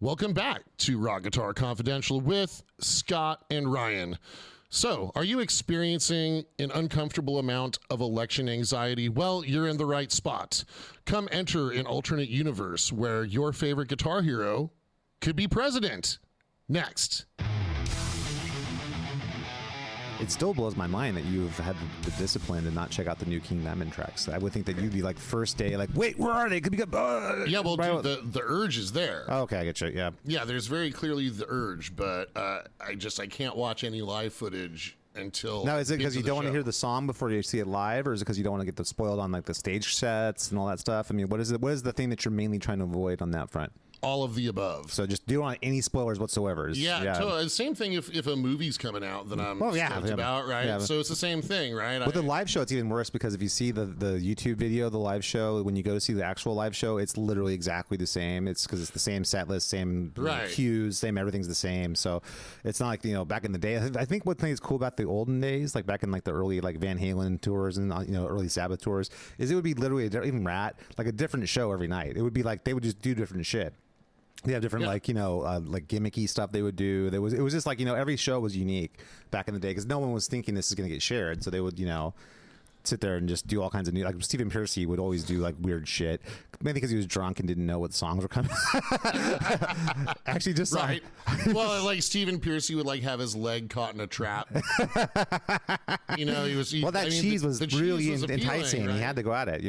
Welcome back to Rock Guitar Confidential with Scott and Ryan. So, are you experiencing an uncomfortable amount of election anxiety? Well, you're in the right spot. Come enter an alternate universe where your favorite guitar hero could be president. Next. It still blows my mind that you've had the discipline to not check out the new King Diamond tracks. I would think that you'd be like first day, like, wait, where are they? Could be yeah, well, right. dude, the urge is there. Oh, okay, I get you. Yeah, yeah. There's very clearly the urge, but I can't watch any live footage until. Now, is it because you don't want to hear the song before you see it live, or is it because you don't want to get spoiled on like the stage sets and all that stuff? I mean, what is it? What is the thing that you're mainly trying to avoid on that front? All of the above. So just don't want any spoilers whatsoever. Yeah. Same thing if a movie's coming out that I'm stoked about, right? Yeah. So it's the same thing, right? With the live show, it's even worse because if you see the YouTube video, the live show, when you go to see the actual live show, it's literally exactly the same. It's because it's the same set list, same cues, same everything's the same. So it's not like, back in the day. I think what thing is cool about the olden days, like back in like the early like Van Halen tours and early Sabbath tours, is it would be literally even Rat, like a different show every night. It would be like they would just do different shit. They have different like gimmicky stuff they would do. It was just like every show was unique back in the day because no one was thinking this is going to get shared. So they would sit there and just do all kinds of new, like Stephen Pearcy would always do like weird shit, maybe because he was drunk and didn't know what songs were coming. Actually, just right. Well, like Stephen Pearcy would like have his leg caught in a trap. He was. Cheese was really enticing. Right? He had to go at it.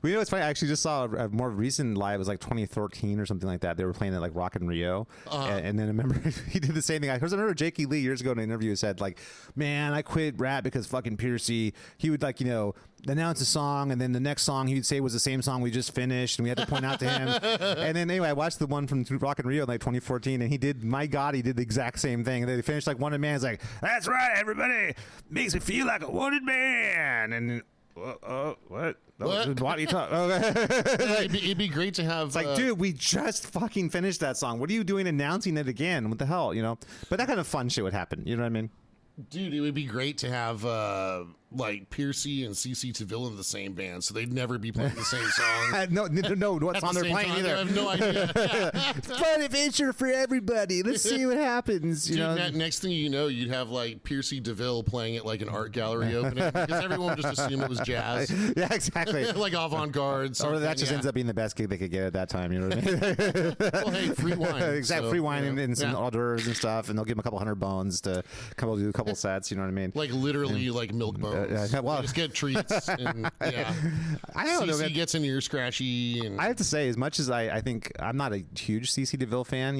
It's funny. I actually just saw a more recent live. It was like 2013 or something like that. They were playing at like Rock in Rio, and then I remember he did the same thing. I remember Jakey Lee years ago in an interview said like, "Man, I quit rap because fucking Pearcy. He would like announce a song, and then the next song he would say was the same song we just finished, and we had to point out to him. And then anyway, I watched the one from Rock in Rio in like 2014, and he did. My God, he did the exact same thing. And then they finished like Wanted Man. It's like, that's right, everybody makes me feel like a wanted man, and. What? Why do you talk? It'd be great to have. It's like, dude, we just fucking finished that song. What are you doing announcing it again? What the hell, But that kind of fun shit would happen. You know what I mean? Dude, it would be great to have like Pearcy and CC DeVille in the same band, so they'd never be playing the same song. no, what song they're playing either. I have no idea. Fun adventure for everybody. Let's see what happens. Dude, next thing you know, you'd have like Pearcy DeVille playing at like an art gallery opening because everyone would just assume it was jazz. Yeah, exactly. Like avant-garde. Or that just ends up being the best gig they could get at that time. You know what I mean? Well, hey, free wine. Exactly, free wine and some hors d'oeuvres and stuff, and they'll give them a couple hundred bones to come do a couple sets. You know what I mean? Like literally, like milk bones. Well, just get treats. And, I don't know. CC gets an ear scratchy. And... I have to say, as much as I think I'm not a huge CC DeVille fan,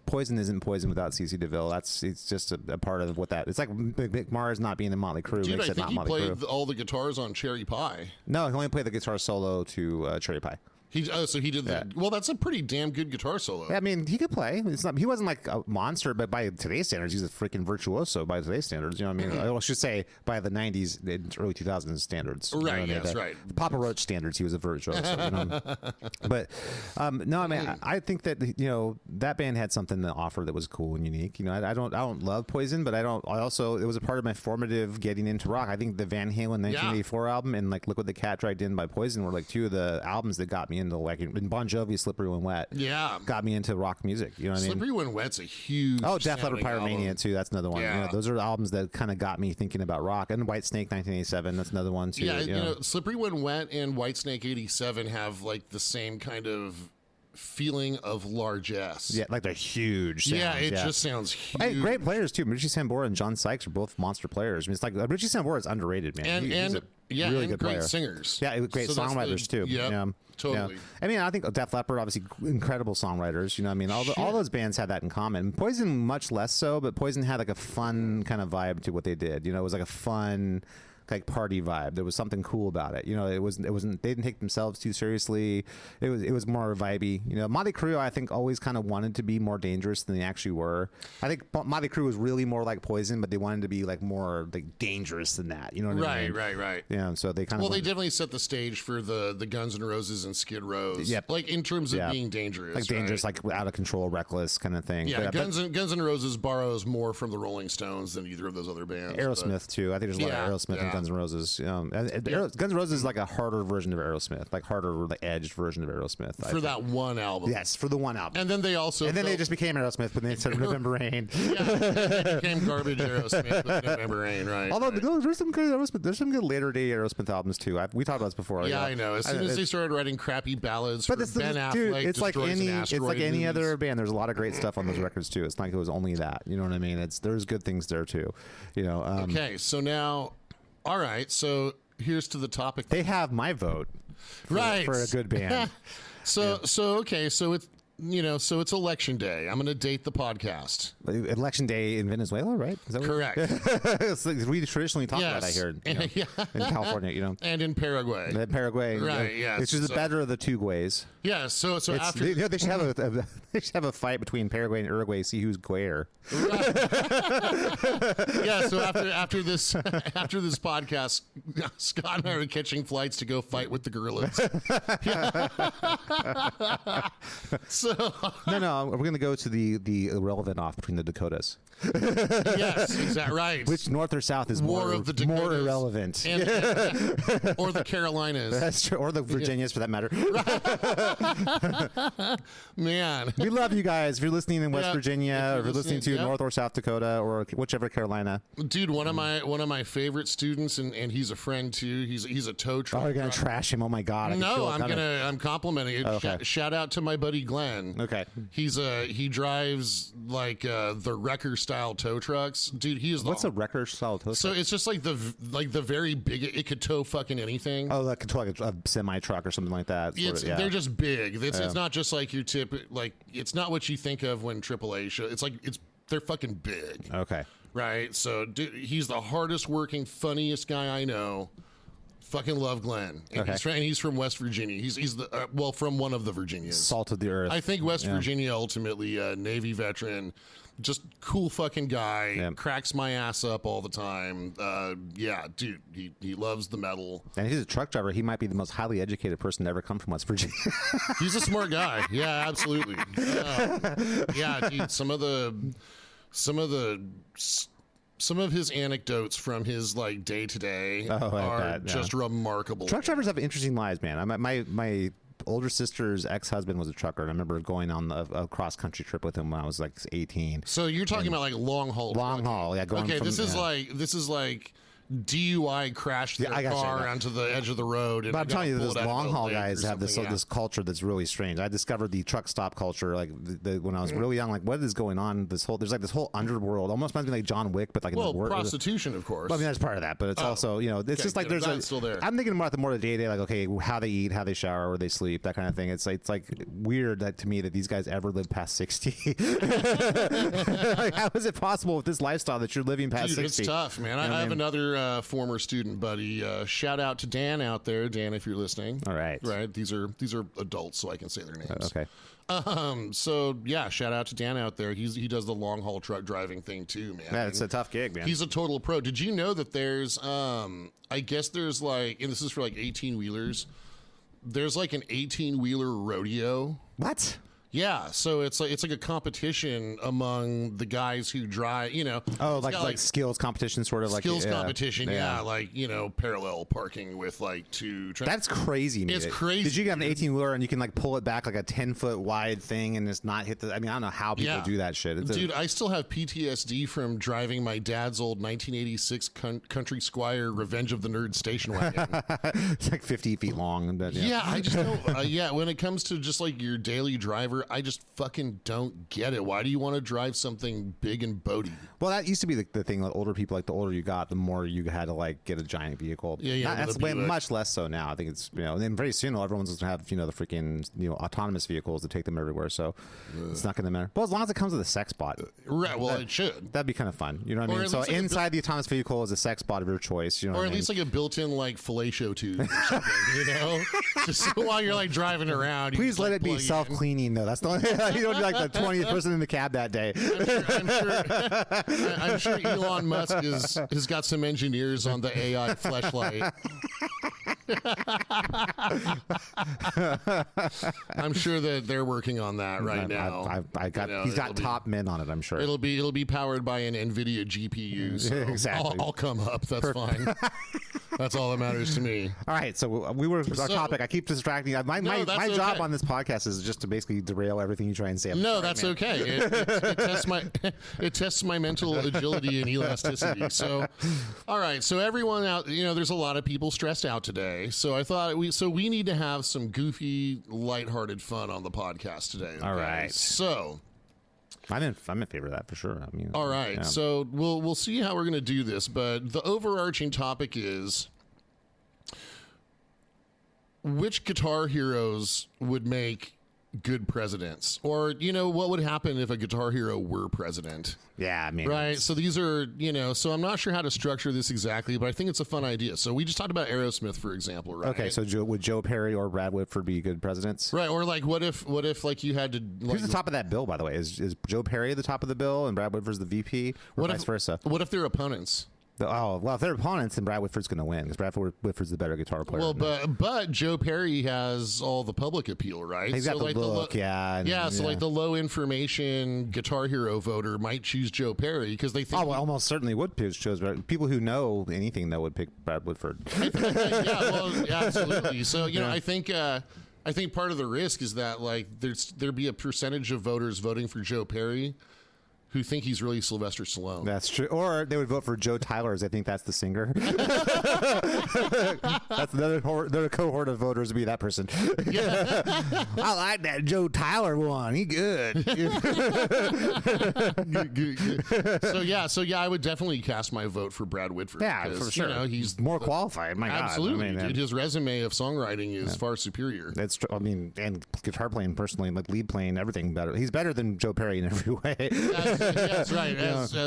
Poison isn't Poison without CC DeVille. It's just a part of what that. It's like Mick Mars not being in Motley Crue. Dude, makes I it think not he Motley played Crue. all the guitars on Cherry Pie. No, he only played the guitar solo to Cherry Pie. So he did that. Well, that's a pretty damn good guitar solo. I mean, he could play. He wasn't like a monster, but by today's standards, he's a freaking virtuoso by today's standards. You know what I mean? I should say by the 90s and early 2000s standards. Right, yes, right. Papa Roach standards, he was a virtuoso. But no, I mean, I think that, that band had something to offer that was cool and unique. I don't love Poison, but it was a part of my formative getting into rock. I think the Van Halen 1984 album and like Look What the Cat Dragged In by Poison were like two of the albums that got me into like in Bon Jovi, Slippery When Wet. Yeah, got me into rock music. You know what I mean? Slippery When Wet's a huge. Oh, Def Leppard, Pyromania too. That's another one. Yeah. Those are albums that kind of got me thinking about rock. And Whitesnake 1987. That's another one too. Yeah, Slippery When Wet and Whitesnake 87 have like the same kind of feeling of largesse. Yeah, like they're huge sounds. Yeah, it just sounds huge. Hey, great players too. Richie Sambora and John Sykes are both monster players. I mean, it's like Richie Sambora is underrated, man. He's a really good great player. Singers. Yeah, great songwriters too. Yeah, totally. Yeah. I mean, I think Def Leppard, obviously incredible songwriters. You know what I mean? All those bands had that in common. Poison much less so, but Poison had like a fun kind of vibe to what they did. It was like a fun like party vibe. There was something cool about it. It wasn't they didn't take themselves too seriously. It was more vibey. Motley Crue I think always kind of wanted to be more dangerous than they actually were. I think Motley Crue was really more like Poison, but they wanted to be like more like dangerous than that. You know what I mean? Right. Yeah, so they kind of they definitely set the stage for the Guns N' Roses and Skid Rows. Yep. Like in terms of being dangerous. Like dangerous, like out of control, reckless kind of thing. Yeah, Guns N' Roses borrows more from the Rolling Stones than either of those other bands. Aerosmith too. I think there's a lot of Aerosmith Guns N' Roses. Guns N' Roses is like a harder version of Aerosmith, like harder, like edged version of Aerosmith. For that one album. Yes, for the one album. And then they also... And then they just became Aerosmith when they started November Rain. Yeah, they became garbage Aerosmith with November Rain, right? Although right. there's some good Aerosmith, there's some good later day Aerosmith albums too. We talked about this before. Yeah, I know. As soon as they started writing crappy ballads for Ben Affleck, dude, it's like any movies. other band. There's a lot of great stuff on those records too. It's not like it was only that. You know what I mean? There's good things there too. You know. Okay, so now, all right. So here's to the topic. They have my vote. Right. For a good band. So okay. So it's so it's election day. I'm going to date the podcast. Election day in Venezuela, right? Is that Correct. It's like we traditionally talk about. I heard in California, and in Paraguay. In Paraguay, right? Yeah, which is the better of the two ways. Yeah. So after they should have a fight between Paraguay and Uruguay, see who's Guayer. Right. Yeah. So after this podcast, Scott and I are catching flights to go fight with the guerrillas. So no, we're gonna go to the irrelevant off between the Dakotas. Yes, exactly right. Which north or south is more irrelevant, or the Carolinas. That's true, or the Virginias for that matter. Man, we love you guys. If you're listening in West Virginia, or if you're listening to North or South Dakota, or whichever Carolina. Dude, one of my favorite students, and he's a friend too. He's a tow truck. Oh, you're gonna trash him? Oh my god! I'm complimenting it. Okay. Shout out to my buddy Glenn. Okay, he drives like the wrecker style tow trucks, dude. What's a wrecker style tow truck? So it's just like the very big. It could tow fucking anything. Oh, that could tow like a semi truck or something like that. They're just big. It's not just like your it's not what you think of when AAA show. They're fucking big. Okay. Right. So dude, he's the hardest working, funniest guy I know. Fucking love Glenn. And he's from West Virginia. He's the from one of the Virginias. Salt of the earth. I think West Virginia ultimately, Navy veteran, just cool fucking guy. Yep. Cracks my ass up all the time. Dude, he loves the metal. And he's a truck driver. He might be the most highly educated person to ever come from West Virginia. He's a smart guy. Yeah, absolutely. Dude, some of his anecdotes from his like day to day are just remarkable. Truck drivers have interesting lives, man. My older sister's ex-husband was a trucker, and I remember going on a cross-country trip with him when I was like 18. So you're talking about like long haul, yeah. This is like DUI crashed their car onto the edge of the road. But I'm telling you, those long haul guys have this culture that's really strange. I discovered the truck stop culture like when I was really young. Like, what is going on? There's like this whole underworld. Almost reminds me like John Wick, but like prostitution, of course. Well, I mean, that's part of that, but it's also it's just like there's still there. I'm thinking about the more the day to day, like okay, how they eat, how they shower, where they sleep, that kind of thing. It's like weird that to me that these guys ever live past 60. Like, how is it possible with this lifestyle that you're living past 60? It's tough, man. I have another former student buddy. Shout out to Dan out there, Dan, if you're listening. All right, These are adults, so I can say their names. Okay. So yeah, shout out to Dan out there. He does the long haul truck driving thing too, man. Yeah, it's a tough gig, man. He's a total pro. Did you know that there's I guess there's like, and this is for like 18 wheelers. There's like an 18 wheeler rodeo. What? Yeah, so it's like a competition among the guys who drive, Oh, like skills competition, sort of like skills competition, like parallel parking with like two. That's crazy. It's crazy. Did you have an 18-wheeler and you can like pull it back like a 10-foot wide thing and it's not hit the? I mean, I don't know how people do that shit. Dude, I still have PTSD from driving my dad's old 1986 Country Squire Revenge of the Nerds station wagon. It's like 50 feet long. But, I just don't. When it comes to just like your daily driver, I just fucking don't get it. Why do you want to drive something big and boaty? Well, that used to be the thing. Like older people, like the older you got, the more you had to like get a giant vehicle. That's much less so now. I think it's and then very soon everyone's going to have the freaking autonomous vehicles to take them everywhere. So it's not going to matter. Well, as long as it comes with a sex bot, right? Well, it should. That'd be kind of fun. You know what I mean? So inside the autonomous vehicle is a sex bot of your choice. Or at least like a built-in like fellatio tube or something. Just so while you're like driving around. Please let it be self-cleaning though. That's the only. You don't be like the 20th person in the cab that day. I'm sure Elon Musk has got some engineers on the AI fleshlight. I'm sure that they're working on that right now. He's got top men on it. I'm sure it'll be powered by an NVIDIA GPU. So exactly. I'll come up. That's fine. That's all that matters to me. All right, so we were our topic. I keep distracting. My job on this podcast is just to basically derail everything you try and say. No, that's okay. It tests my mental agility and elasticity. So, all right. So everyone out, there's a lot of people stressed out today. So I thought we need to have some goofy, lighthearted fun on the podcast today. Okay? All right. So. I'm in favor of that for sure. I mean, all right, yeah. So we'll see how we're going to do this, but the overarching topic is which guitar heroes would make good presidents, or what would happen if a guitar hero were president? Yeah, I mean, right. So these are so I'm not sure how to structure this exactly, but I think it's a fun idea. So we just talked about Aerosmith, for example, right? Okay, so would Joe Perry or Brad Whitford be good presidents? Right. Or like, what if like you had to? Who's the top of that bill, by the way? Is Joe Perry the top of the bill and Brad Whitford's the VP, or vice versa? What if they're opponents? Well, if they're opponents, then Brad Whitford's going to win because Brad Whitford's the better guitar player. Well, but Joe Perry has all the public appeal, right? He's got the look, yeah. So like the low information Guitar Hero voter might choose Joe Perry because they think. Oh, well, almost certainly would choose people who know anything that would pick Brad Whitford. Absolutely. So I think part of the risk is that like there'd be a percentage of voters voting for Joe Perry who think he's really Sylvester Stallone. That's true. Or they would vote for Joe Tyler, as I think that's the singer. That's another cohort of voters would be that person. Yeah. I like that Joe Tyler one. He good. good. So I would definitely cast my vote for Brad Whitford. Yeah, for sure. He's more qualified. My absolutely. God. I mean, his resume of songwriting is far superior. That's true. I mean, and guitar playing personally, like lead playing, everything better. He's better than Joe Perry in every way. That's right.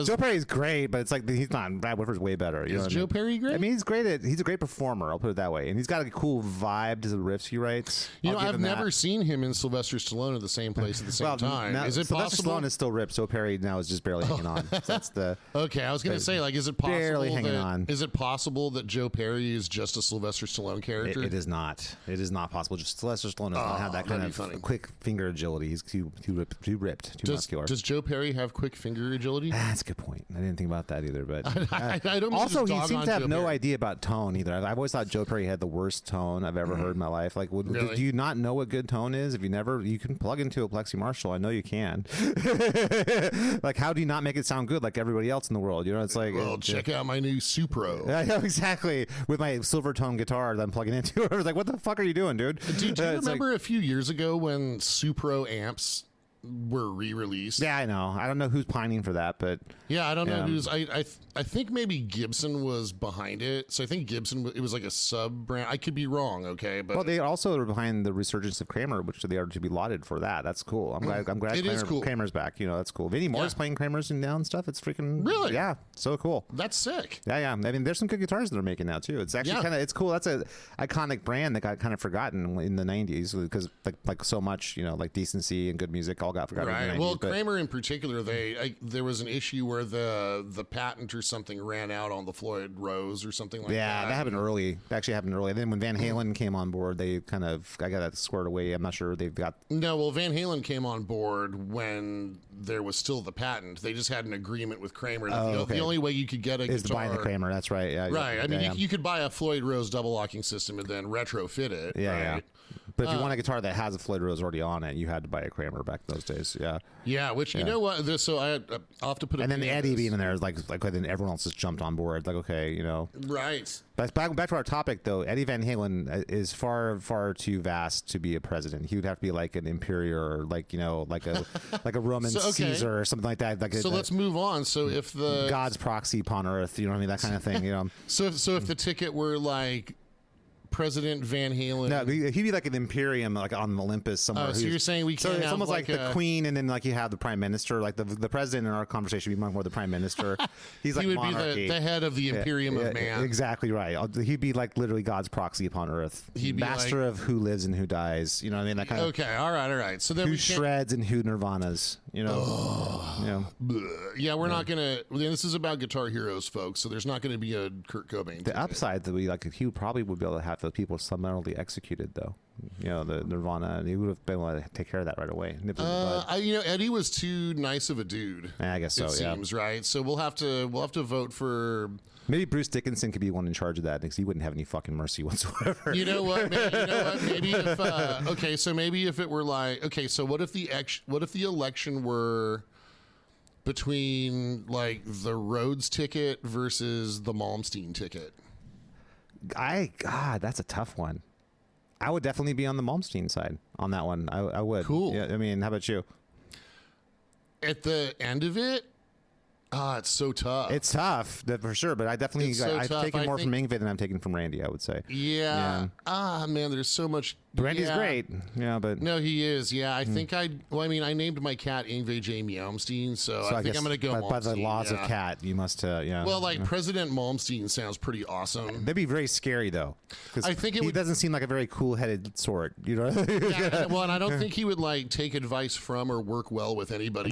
Joe Perry's great, but it's like he's not. Brad Whitford's way better. Is Joe Perry great? I mean, he's great. He's a great performer. I'll put it that way, and he's got a cool vibe to the riffs he writes. I've never seen him and Sylvester Stallone at the same place at the same time. Is it Sylvester possible? Stallone is still ripped. Joe Perry now is just barely hanging on. So that's the okay. I was going to say, like, is it possible? Barely hanging on. Is it possible that Joe Perry is just a Sylvester Stallone character? It is not. It is not possible. Just Sylvester Stallone does not have that kind of quick finger agility. He's too ripped, too muscular. Does Joe Perry have quick finger agility? That's a good point. I didn't think about that either. But I don't. Also, he seems to have no idea about tone either. I've always thought Joe Perry had the worst tone I've ever heard in my life. Like, really? Do you not know what good tone is? If you can plug into a Plexi Marshall. I know you can. Like, how do you not make it sound good like everybody else in the world? It's like, well, check out my new Supro. Yeah, exactly. With my silver tone guitar that I'm plugging into. I was like, what the fuck are you doing, dude? Do you remember a few years ago when Supro amps were re-released? Yeah, I know. I don't know who's pining for that, but yeah, I don't know who's. I think maybe Gibson was behind it. So I think Gibson. It was like a sub brand. I could be wrong. Okay, but they also are behind the resurgence of Kramer, which they are to be lauded for that. That's cool. I'm glad Kramer's back. That's cool. Vinnie Moore's playing Kramer's and down stuff. It's freaking really so cool. That's sick. Yeah. I mean, there's some good guitars they're making now too. It's actually it's cool. That's a iconic brand that got kind of forgotten in the '90s because like so much like Decency and good music all got forgotten. Right. In the 90s, well, Kramer in particular, there was an issue where the patent or something ran out on the Floyd Rose or something like that. Yeah, that happened early. That actually happened early. And then when Van Halen came on board, I got that squared away. I'm not sure they've got. No, well, Van Halen came on board when there was still the patent. They just had an agreement with Kramer. The only way you could get a is guitar to buy the Kramer. That's right. Yeah. Right. I mean, you could buy a Floyd Rose double locking system and then retrofit it. Yeah. Right? But if you want a guitar that has a Floyd Rose already on it, you had to buy a Kramer back in those days. Yeah. Yeah. Which you know what? I'll have to put. And then Eddie being in there is like then everyone else just jumped on board. Like, okay, Right. But back to our topic though. Eddie Van Halen is far too vast to be a president. He would have to be like an imperial, or like a Roman Caesar or something like that. Let's move on. So if the God's proxy upon earth, you know what I mean, that kind of thing. So if the ticket were like President Van Halen. No, he'd be like an Imperium, like on Olympus somewhere. Oh, so you're saying we can't it's have almost like the Queen, and then like you have the Prime Minister. Like the president in our conversation would be more the Prime Minister. He's like he would monarchy. be the head of the Imperium of man. Exactly right. He'd be like literally God's proxy upon earth. He'd be master of who lives and who dies. You know what I mean? That kind of. Okay, all right. So then who shreds and who nirvanas. Yeah, we're not gonna. This is about Guitar Heroes, folks. So there's not going to be a Kurt Cobain. The upside that he probably would be able to have those people summarily executed, though. The Nirvana, and he would have been able to take care of that right away. Eddie was too nice of a dude. I guess so. It seems right. So we'll have to vote for Maybe Bruce Dickinson could be one in charge of that because he wouldn't have any fucking mercy whatsoever. You know what? Maybe if so maybe if it were like so what if the election were between like the Rhodes ticket versus the Malmsteen ticket? God, that's a tough one. I would definitely be on the Malmsteen side on that one. I would. Cool. Yeah, I mean, how about you? At the end of it, it's so tough. It's tough for sure, but I definitely I've taken more from Yngwie than I'm taking from Randy, I would say. Yeah. Man, there's so much. Randy's great. Yeah, but no, he is. Yeah, I think I named my cat Yngwie J. Malmsteen, so I think I'm going to go by the laws of cat, you must Well, like President Malmsteen sounds pretty awesome. That'd be very scary though. I think he doesn't seem like a very cool-headed sort, you know. Well, and I don't think he would like take advice from or work well with anybody.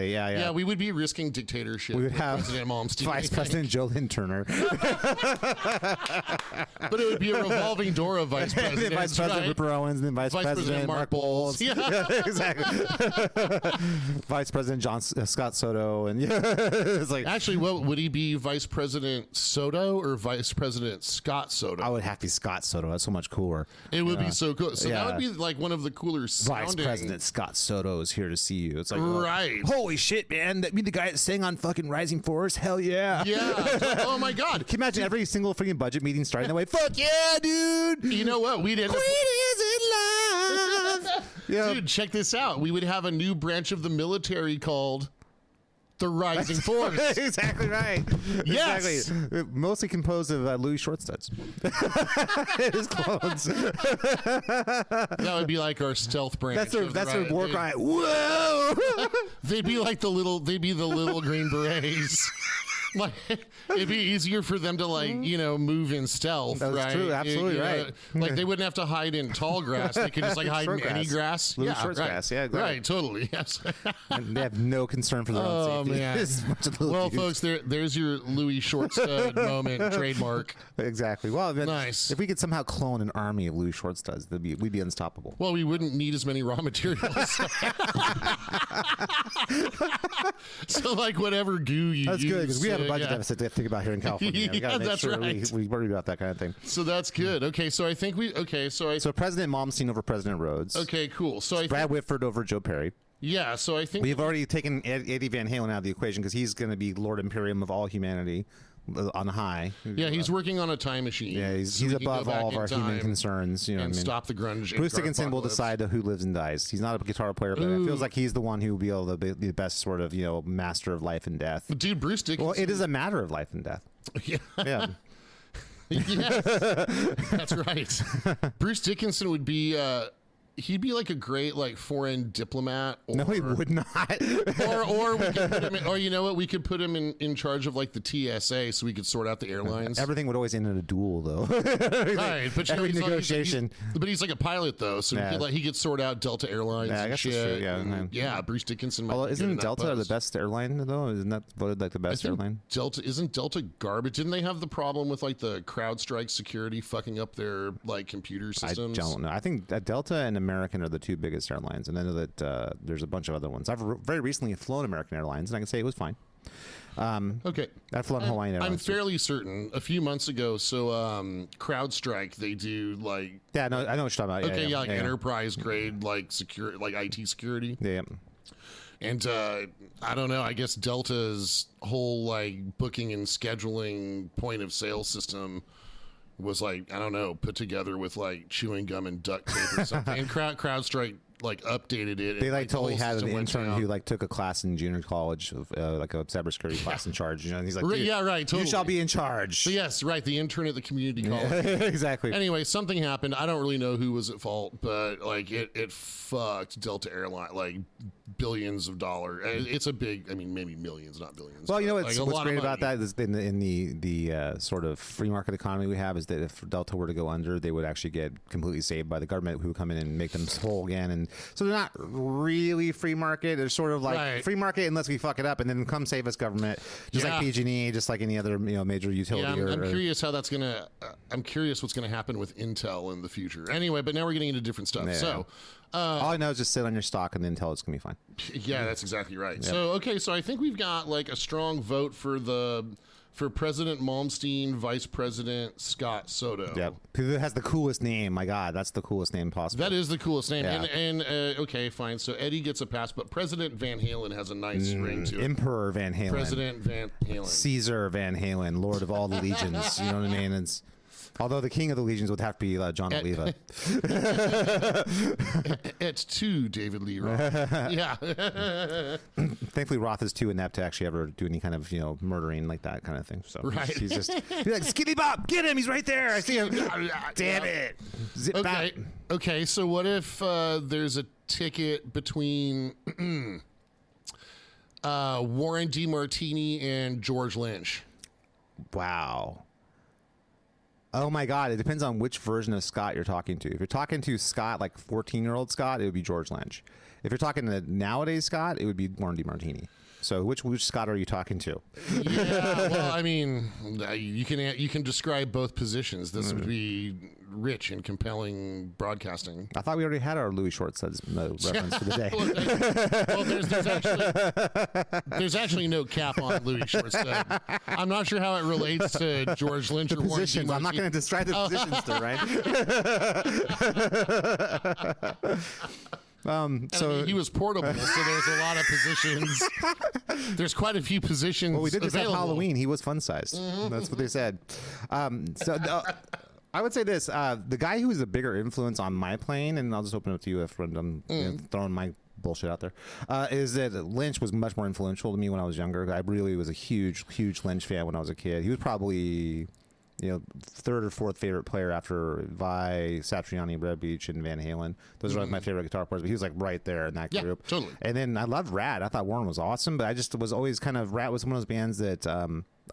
Yeah, we would be risking dictatorship. We would have President Malmsteen, Vice President Joe Lynn Turner. But it would be a revolving door of vice presidents. Vice President Ripper Owens, and then Vice President Mark Bowles. Yeah, exactly. Vice President Scott Soto, and it's like actually, what would he be? Vice President Soto or Vice President Scott Soto? I would have to be Scott Soto. That's so much cooler. It would be so cool. So that would be like one of the cooler sounding. Vice President Scott Soto is here to see you. It's like right. Holy shit, man! That mean the guy that sang on fucking Rising Force? Hell yeah! Yeah. Oh my god! Can you imagine every single freaking budget meeting starting that way? Fuck yeah, dude! You know what? We'd end up. Yeah. Dude, check this out. We would have a new branch of the military called the Rising Force. Exactly right. Yes. Exactly. Mostly composed of Louis Shortstuds. His clones. That would be like our stealth branch. That's their war cry. Whoa! They'd be like the little green berets. Like, it'd be easier for them to move in stealth. That's right? true. Absolutely right. Like they wouldn't have to hide in tall grass. They could just hide in any grass. Louis short grass. Yeah, exactly. Right. Totally. Yes. And they have no concern for their own safety. Man. Well, folks, there's your Louis Shortstud moment trademark. Exactly. Well, nice. If we could somehow clone an army of Louis Shortstuds, we'd be unstoppable. Well, we wouldn't need as many raw materials. So, like, whatever goo you That's use. good because we have a budget deficit to think about here in California. We gotta make sure we worry about that kind of thing. So that's good. Okay, so I think So President Malmsteen over President Rhodes. Okay, cool. So Brad Whitford over Joe Perry. Yeah, so I think we've already taken Eddie Van Halen out of the equation because he's going to be Lord Imperium of all humanity on high. Yeah, he's working on a time machine. Yeah, he's above all of our human concerns. You know, and stop the grunge. Bruce Dickinson will decide who lives and dies. He's not a guitar player, but it feels like he's the one who will be able to be the best sort of master of life and death. Dude, Bruce Dickinson. Well, it is a matter of life and death. Yeah. Yeah. Yes, that's right. Bruce Dickinson would be. He'd be like a great foreign diplomat. No, he would not. or we could put him in, or you know what? We could put him in charge of the TSA so we could sort out the airlines. Everything would always end in a duel, though. Right, but every negotiation. But he's like a pilot though, so he could sort out Delta Airlines. Yeah, I guess shit. that's true. Yeah, Bruce Dickinson. Although isn't Delta the best airline though? Isn't that voted the best airline? Isn't Delta garbage? Didn't they have the problem with the CrowdStrike security fucking up their computer systems? I don't know. I think that Delta and American are the two biggest airlines, and I know that there's a bunch of other ones. I've very recently flown American Airlines, and I can say it was fine. Okay, I've flown Hawaiian Airlines. I'm fairly certain a few months ago. So CrowdStrike, they do yeah, no, I know what you're talking about. Okay, yeah, enterprise grade security, IT security. Yeah. And I don't know. I guess Delta's whole booking and scheduling point of sale system was I don't know, put together with chewing gum and duct tape or something. And CrowdStrike updated it. They and, totally had an intern who took a class in junior college of a cybersecurity class in charge. And he's like, yeah, right, totally. You shall be in charge. So yes, right. The intern at the community college. Exactly. Anyway, something happened. I don't really know who was at fault, but it fucked Delta Airline billions of dollars. It's a big. I mean, maybe millions, not billions. Well, you know what's great about that is in the sort of free market economy we have is that if Delta were to go under, they would actually get completely saved by the government, who would come in and make them whole again. And so they're not really free market. They're sort of free market unless we fuck it up, and then come save us, government. Just like PG&E, just like any other major utility. Yeah, I'm curious how that's gonna. I'm curious what's gonna happen with Intel in the future. Anyway, but now we're getting into different stuff. Yeah. So. All I know is just sit on your stock and then tell it's gonna be fine. Yeah, that's exactly right. Yep. So okay, so I think we've got like a strong vote for President Malmsteen, Vice President Scott Soto. Yep. Who has the coolest name? My God, that's the coolest name possible. That is the coolest name. Yeah. And okay, fine. So Eddie gets a pass, but President Van Halen has a nice ring to it. Emperor Van Halen. President Van Halen. Caesar Van Halen, Lord of all the legions. You know what I mean? Although the king of the legions would have to be John Oliva. It's to David Lee Roth. Yeah. Thankfully, Roth is too inept to actually ever do any kind of murdering like that kind of thing. So right. he's just like, Skinny Bob, get him! He's right there. I see him. Damn it! Zip back. Okay. So what if there's a ticket between Warren DeMartini and George Lynch? Wow. Oh my God! It depends on which version of Scott you're talking to. If you're talking to Scott, like 14-year-old Scott, it would be George Lynch. If you're talking to nowadays Scott, it would be Warren DeMartini. So which Scott are you talking to? Yeah, well, I mean, you can describe both positions. This would be rich and compelling broadcasting. I thought we already had our Louis Schwartz reference for the day. There's actually no cap on Louis Schwartz. I'm not sure how it relates to George Lynch or Warren Positions. I'm not going to describe the positions, though, right? So I mean, he was portable, so there's a lot of positions. There's quite a few positions. Well, we did this available. at Halloween. He was fun sized. That's what they said. I would say this: the guy who is a bigger influence on my playing, and I'll just open it up to you if I'm throwing my bullshit out there, is that Lynch was much more influential to me when I was younger. I really was a huge Lynch fan when I was a kid. He was probably third or fourth favorite player after Vai, Satriani, Red Beach, and Van Halen. Those are like my favorite guitar players, but he was like right there in that group. Yeah, totally. And then I loved Rat. I thought Warren was awesome, but I just was always kind of, Rat was one of those bands that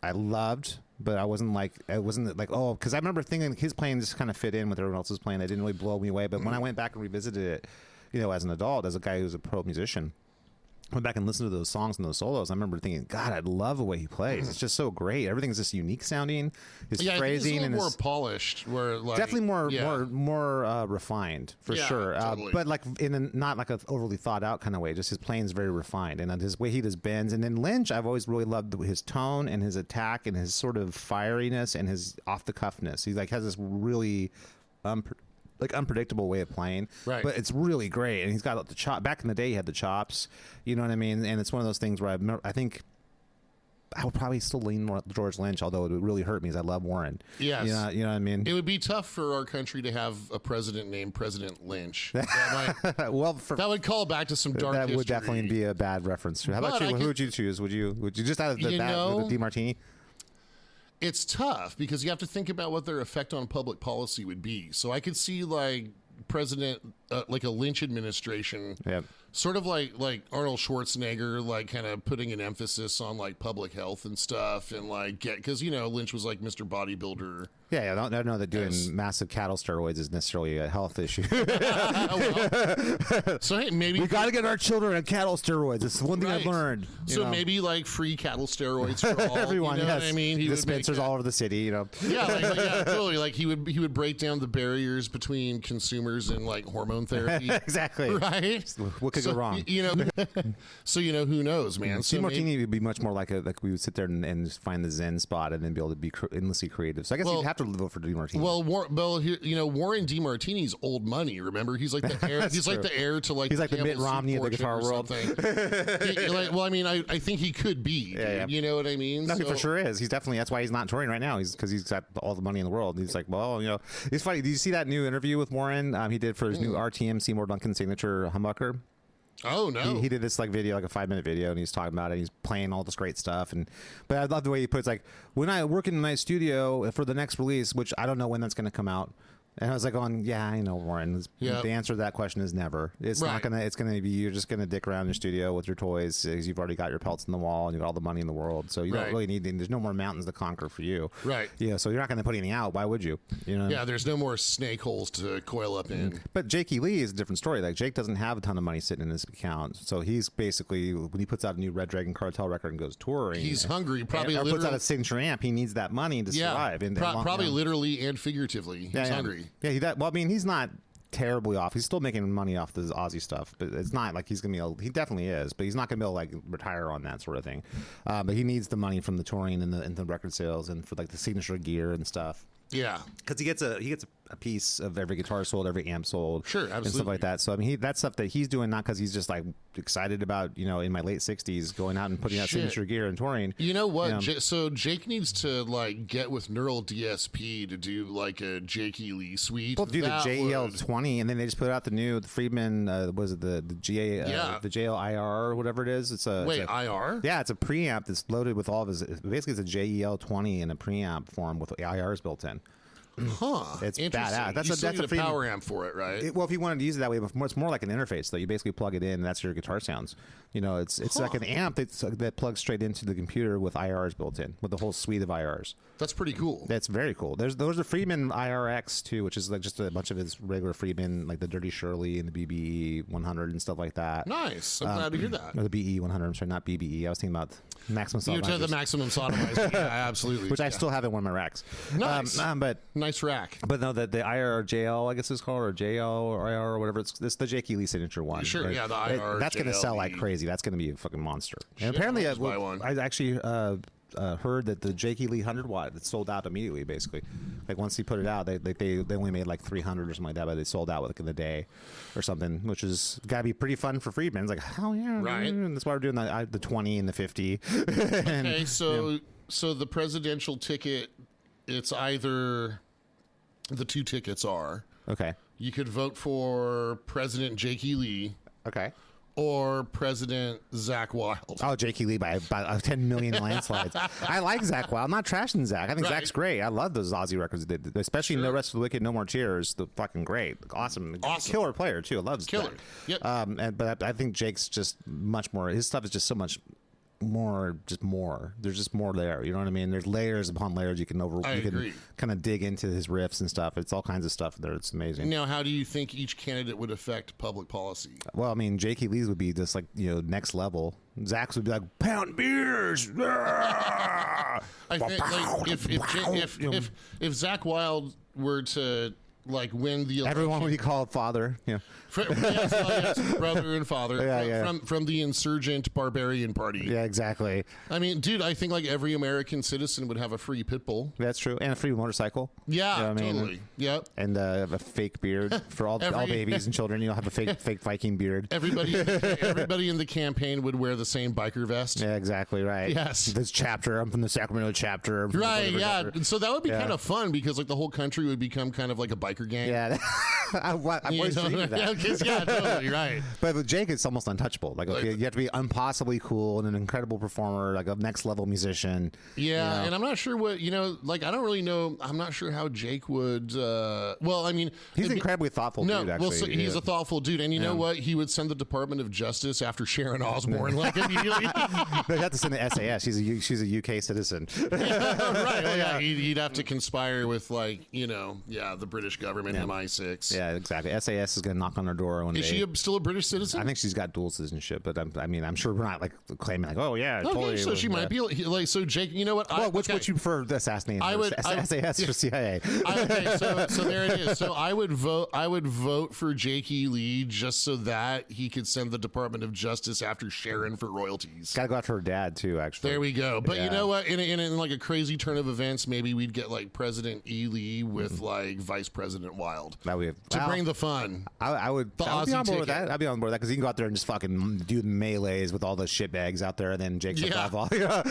I loved, but I wasn't like, oh, because I remember thinking his playing just kind of fit in with everyone else's playing. It didn't really blow me away. But when I went back and revisited it, as an adult, as a guy who's a pro musician, went back and listened to those songs and those solos. I remember thinking, God, I love the way he plays. It's just so great. Everything's just unique sounding. His phrasing and more polished. Where definitely more refined for sure. Totally. But like not like a overly thought out kind of way. Just his playing is very refined, and his way he does bends. And then Lynch, I've always really loved his tone and his attack and his sort of fieriness and his off the cuffness. He has this really unpredictable way of playing, right? But it's really great, and he's got the chop. Back in the day, he had the chops. You know what I mean? And it's one of those things where I think I would probably still lean more George Lynch, although it would really hurt me because I love Warren. Yes, you know what I mean. It would be tough for our country to have a president named President Lynch. That would call back to some dark. That history. Would definitely be a bad reference. How about you? Who would you choose? Would you just out of the DeMartini? It's tough because you have to think about what their effect on public policy would be. So I could see like president, like a Lynch administration, sort of like Arnold Schwarzenegger, like kind of putting an emphasis on like public health and stuff, and like because Lynch was like Mr. Bodybuilder. Yeah, I don't know that doing massive cattle steroids is necessarily a health issue. So hey, maybe we got to get our children on cattle steroids. It's one thing I've learned. Maybe like free cattle steroids for all. Everyone. You know what I mean, he dispensers all over the city. Yeah, totally. Like he would break down the barriers between consumers and like hormone therapy. Exactly. Right. What could go wrong? So who knows, man? So DeMartini would be much more like we would sit there and find the Zen spot and then be able to be endlessly creative. So I guess you'd have to vote for DeMartini. Well, Warren DeMartini's old money. Remember, he's like the heir. He's like the heir to like. He's like the Mitt Romney of the guitar world. I think he could be. Yeah. You know what I mean? No, he for sure is. He's definitely. That's why he's not touring right now. Because he's got all the money in the world. He's like, it's funny. Did you see that new interview with Warren? He did for his new RTM Seymour Duncan signature humbucker. Oh no! He did this like video, like a 5-minute video, and he's talking about it. He's playing all this great stuff, but I love the way he puts like when I work in my studio for the next release, which I don't know when that's going to come out. And I was like, I know, Warren. The answer to that question is never. It's not gonna. It's gonna be you're just gonna dick around in your studio with your toys because you've already got your pelts in the wall and you've got all the money in the world. So you don't really need. There's no more mountains to conquer for you. Right. Yeah. So you're not gonna put anything out. Why would you? Yeah. There's no more snake holes to coil up in. But Jake E. Lee is a different story. Like Jake doesn't have a ton of money sitting in his account, so he's basically when he puts out a new Red Dragon Cartel record and goes touring, he's hungry. Probably or puts out a signature amp. He needs that money to survive. Probably literally and figuratively. He's hungry. Yeah. Well, I mean, he's not terribly off. He's still making money off the Aussie stuff, but it's not like he's gonna be. He definitely is, but he's not gonna be able to like retire on that sort of thing. But he needs the money from the touring and the record sales and for like the signature gear and stuff. Yeah, because he gets a piece of every guitar sold, every amp sold, sure, absolutely, and stuff like that. So I mean, that's stuff that he's doing not because he's just like excited about in my late 60s going out and putting out signature gear and touring. You know what? So Jake needs to like get with Neural DSP to do like a Jakey Lee suite. Well, do the JEL 20, and then they just put out the Friedman. Was it the GA? The JL IR or whatever it is? It's a IR. Yeah, it's a preamp that's loaded with all of his. Basically, it's a JEL 20 in a preamp form with IRs built in. Huh. It's badass. That's a power amp for it, right? Well, if you wanted to use it that way, it's more like an interface. That you basically plug it in, and that's your guitar sounds. It's like an amp that plugs straight into the computer with IRs built in, with the whole suite of IRs. That's pretty cool. That's very cool. Those are Friedman IRX too, which is like just a bunch of his regular Friedman, like the Dirty Shirley and the BBE 100 and stuff like that. Nice. I'm glad to hear that. Or the BE 100. I'm sorry, not BBE. I was thinking about Maximum Sodomizers. You were the Maximum Sodomizers. Yeah, absolutely. Which I still have in one of my racks. Nice. But nice rack. But no, the IRJL, I guess it's called, or JL or IR or whatever. It's the Jakey Lee signature one. Sure. Right? Yeah, the IR. That's going to sell like crazy. That's going to be a fucking monster. And apparently, I actually heard that the Jakey Lee 100 watt that sold out immediately. Basically, like once he put it out, they only made like 300 or something like that, but they sold out like in a day or something, which is gotta be pretty fun for Friedman. It's like, hell yeah, right? And that's why we're doing the 20 and the 50. Okay, so the presidential ticket, it's either the two tickets are okay. You could vote for President Jakey Lee. Okay. Or President Zakk Wylde. Oh, Jakey Lee by 10 million landslides. I like Zakk Wylde. I'm not trashing Zakk. I think Zack's great. I love those Aussie records, especially No Rest for the Wicked, No More Tears. The fucking great, awesome. Killer player too. I love Killer. Zakk. Yep. But I think Jake's just much more. His stuff is just so much more. There's just more there. You know what I mean? There's layers upon layers. You can agree. Kind of dig into his riffs and stuff. It's all kinds of stuff there. It's amazing. Now, how do you think each candidate would affect public policy? Well, I mean, Jakey Lee's would be just like next level. Zack's would be like pound beers. I think like if Zakk Wylde were to like win the election, everyone would be called father. Yeah. Yes, brother and father from the insurgent barbarian party. Yeah, exactly. I mean, dude, I think like every American citizen would have a free pit bull. That's true, and a free motorcycle. Yeah, totally. Yep. And a fake beard for all babies and children. Have a fake Viking beard. Everybody in the campaign would wear the same biker vest. Yeah, exactly right. Yes. This chapter, I'm from the Sacramento chapter. Right. Yeah. Chapter. So that would be kind of fun because like the whole country would become kind of like a biker gang. Yeah. I'm always dreaming of that. Yeah, totally right. But with Jake, it's almost untouchable. Like you have to be impossibly cool and an incredible performer, like a next level musician. Yeah, and I'm not sure what like I don't really know. I'm not sure how Jake would. Well, I mean, he's an incredibly thoughtful dude. Actually, well, so he's a thoughtful dude, and you know what? He would send the Department of Justice after Sharon Osbourne like immediately. They have to send the SAS. She's a UK citizen. Right. Well, yeah, he'd have to conspire with like the British government, MI6. Yeah, exactly. SAS is going to knock on her door one day. Is she still a British citizen? I think she's got dual citizenship, but I'm sure we're not like claiming like, oh yeah, totally. So she might be like, so Jake, you know what? Well, which would you prefer the assassination? SAS or CIA? Okay, so there it is. So I would vote for Jakey Lee just so that he could send the Department of Justice after Sharon for royalties. Got to go after her dad too, actually. There we go. But you know what? In like a crazy turn of events, maybe we'd get like President E. Lee with like Vice President Wylde to bring the fun. I would be on board with that. I'd be on board with that because he can go out there and just fucking do melees with all the shitbags out there, and then Jake's like, yeah,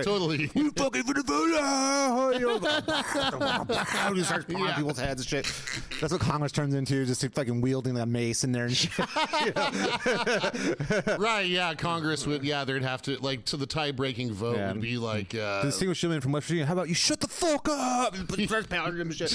totally. You fucking for the vote! He starts pounding people's heads and shit. That's what Congress turns into, just fucking wielding a mace in there and shit. Right? Yeah, Congress would. Yeah, there'd have to like to the tie-breaking vote would be like distinguished gentleman from West Virginia. How about you shut the fuck up? He starts pounding him and shit.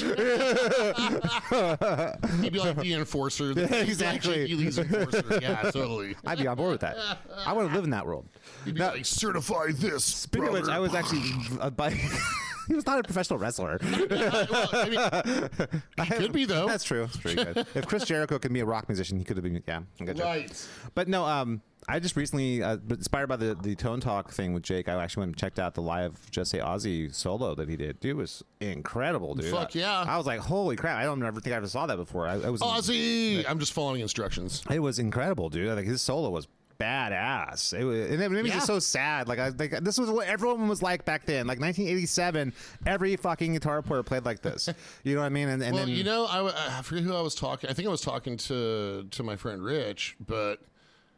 He'd be like the enforcer. Exactly. Like Lee's enforcer. Yeah, totally. I'd be on board with that. I want to live in that world. He'd be like, certify this. Speaking of which, I was actually he was not a professional wrestler. Well, I mean, he could be though. That's true. That's pretty good. If Chris Jericho could be a rock musician, he could have been. Yeah, right. But no, I just recently, inspired by the Tone Talk thing with Jake, I actually went and checked out the live Just Say Ozzy solo that he did. Dude, it was incredible, dude. Fuck yeah. I was like, holy crap! I don't ever think I ever saw that before. I was Ozzy! I'm just following instructions. It was incredible, dude. Like his solo was badass. It was, and it made me just so sad. Like this was what everyone was like back then. Like 1987, every fucking guitar player played like this. You know what I mean? And Well, then you know, I forget who I was talking. I think I was talking to my friend Rich, but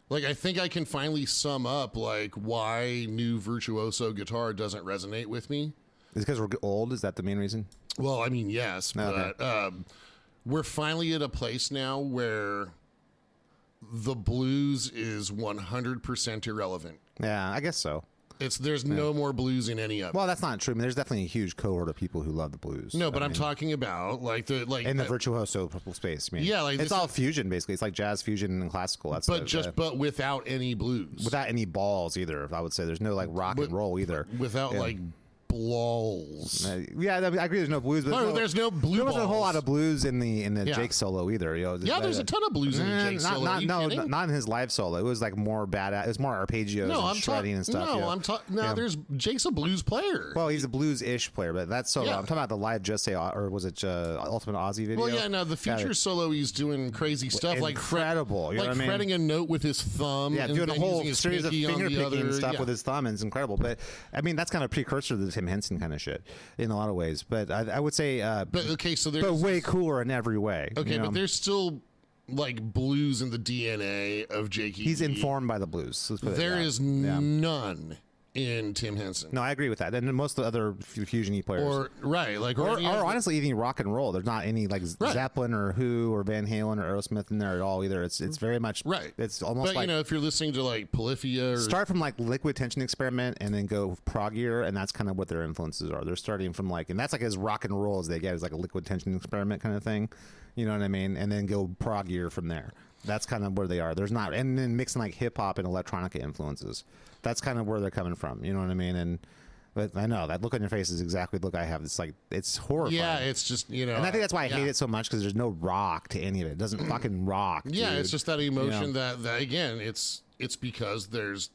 like I think I can finally sum up like why new virtuoso guitar doesn't resonate with me. it's because we're old. Is that the main reason? Well, I mean, yes, Okay. but we're finally at a place now where the blues is 100% irrelevant. Yeah, I guess so. There's no more blues in any of it. Well, that's not true. I mean, there's definitely a huge cohort of people who love the blues. No, but I I'm mean, talking about like in the virtuoso space. I mean, Yeah, like it's this all fusion basically. It's like jazz fusion and classical. That's but without any blues. without any balls either. I would say there's no like rock and roll either. Without like balls. Yeah, I agree. There's no blues, but There's no blue there wasn't a whole balls. lot of blues in the Yeah. Jake solo either. You know, Yeah, there's a ton of blues in the Jake solo. Are you kidding? not in his live solo. It was like more badass. It was more arpeggios No, and I'm shredding and stuff. No, yeah. I'm talking. No, Yeah. there's Jake's a blues player. Well, he's a blues-ish player, but that's solo. Yeah. I'm talking about the live Just Say, or was it Ultimate Ozzy video? Well, yeah, no, the feature solo, he's doing crazy stuff incredible, you know like what I mean? fretting a note with his thumb. Yeah, and doing a then whole using his series of pinky on finger the picking other. stuff Yeah. with his thumb, and it's incredible. But I mean, that's kind of a precursor to the Tim Henson kind of shit in a lot of ways. But I would say, But okay, so there's but way cooler in every way. okay, you know? but there's still like blues in the DNA of Jake. He's informed by the blues. Let's put it There that. is Yeah. none in Tim Henson. No, I agree with that. And then most of the other fusion players. Or right, like or any of the- honestly, even rock and roll. There's not any like Right. Zeppelin or Who or Van Halen or Aerosmith in there at all either. It's very much right. It's almost But like you know, if you're listening to like Polyphia or start from like Liquid Tension Experiment and then go prog gear, and that's kind of what their influences are. They're starting from like, and that's like as rock and roll as they get, is like a Liquid Tension Experiment kind of thing. You know what I mean? And then go prog gear from there. That's kind of where they are. There's not, and then mixing like hip hop and electronica influences. That's kind of where they're coming from. You know what I mean? And but I know that look on your face is exactly the look I have. It's like it's horrifying. yeah, it's just you know, And I think that's why I yeah. hate it so much because there's no rock to any of it. It doesn't fucking rock. Yeah, dude. it's just that emotion You know? that again, it's because there's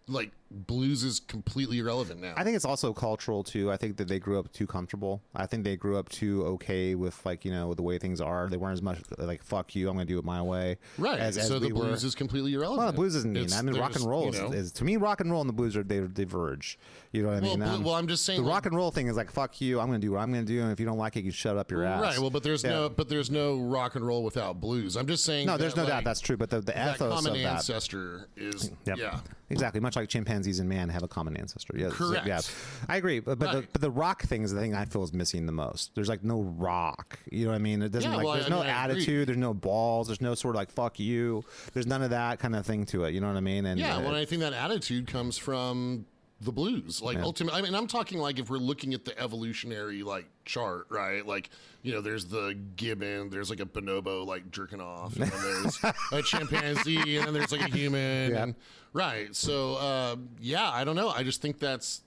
like blues is completely irrelevant now. I think it's also cultural too. I think that they grew up too comfortable. I think they grew up too okay with like, you know, the way things are. They weren't as much like fuck you, I'm going to do it my way. Right. As so the we blues were. is completely irrelevant. Well, the blues isn't mean. It's- I mean, rock there's, and roll you know, is to me. Rock and roll and the blues are they diverge. You know what I well, mean? well, I'm just saying the like, rock and roll thing is like fuck you. I'm going to do what I'm going to do, and if you don't like it, you shut up your ass. right. Well, but there's no rock and roll without blues. I'm just saying. No, there's that, no doubt like, that's true. But the that ethos common of that. ancestor is Yep. yeah. Exactly. Much like chimpanzees and man have a common ancestor. Yes. Correct. Yeah. I agree. But Right. the rock thing is the thing I feel is missing the most. There's like no rock. You know what I mean? It doesn't Yeah, like well, there's I no mean, I agree. attitude, there's no balls, there's no sort of like fuck you. There's none of that kind of thing to it. You know what I mean? And Yeah, well, I think that attitude comes from the blues. Like ultimately, I mean, I'm talking like if we're looking at the evolutionary like chart, right? Like, you know, there's the gibbon, there's like a bonobo like jerking off, and then there's a chimpanzee, and then there's like a human, Yeah. and right. So, yeah, I don't know. I just think that's,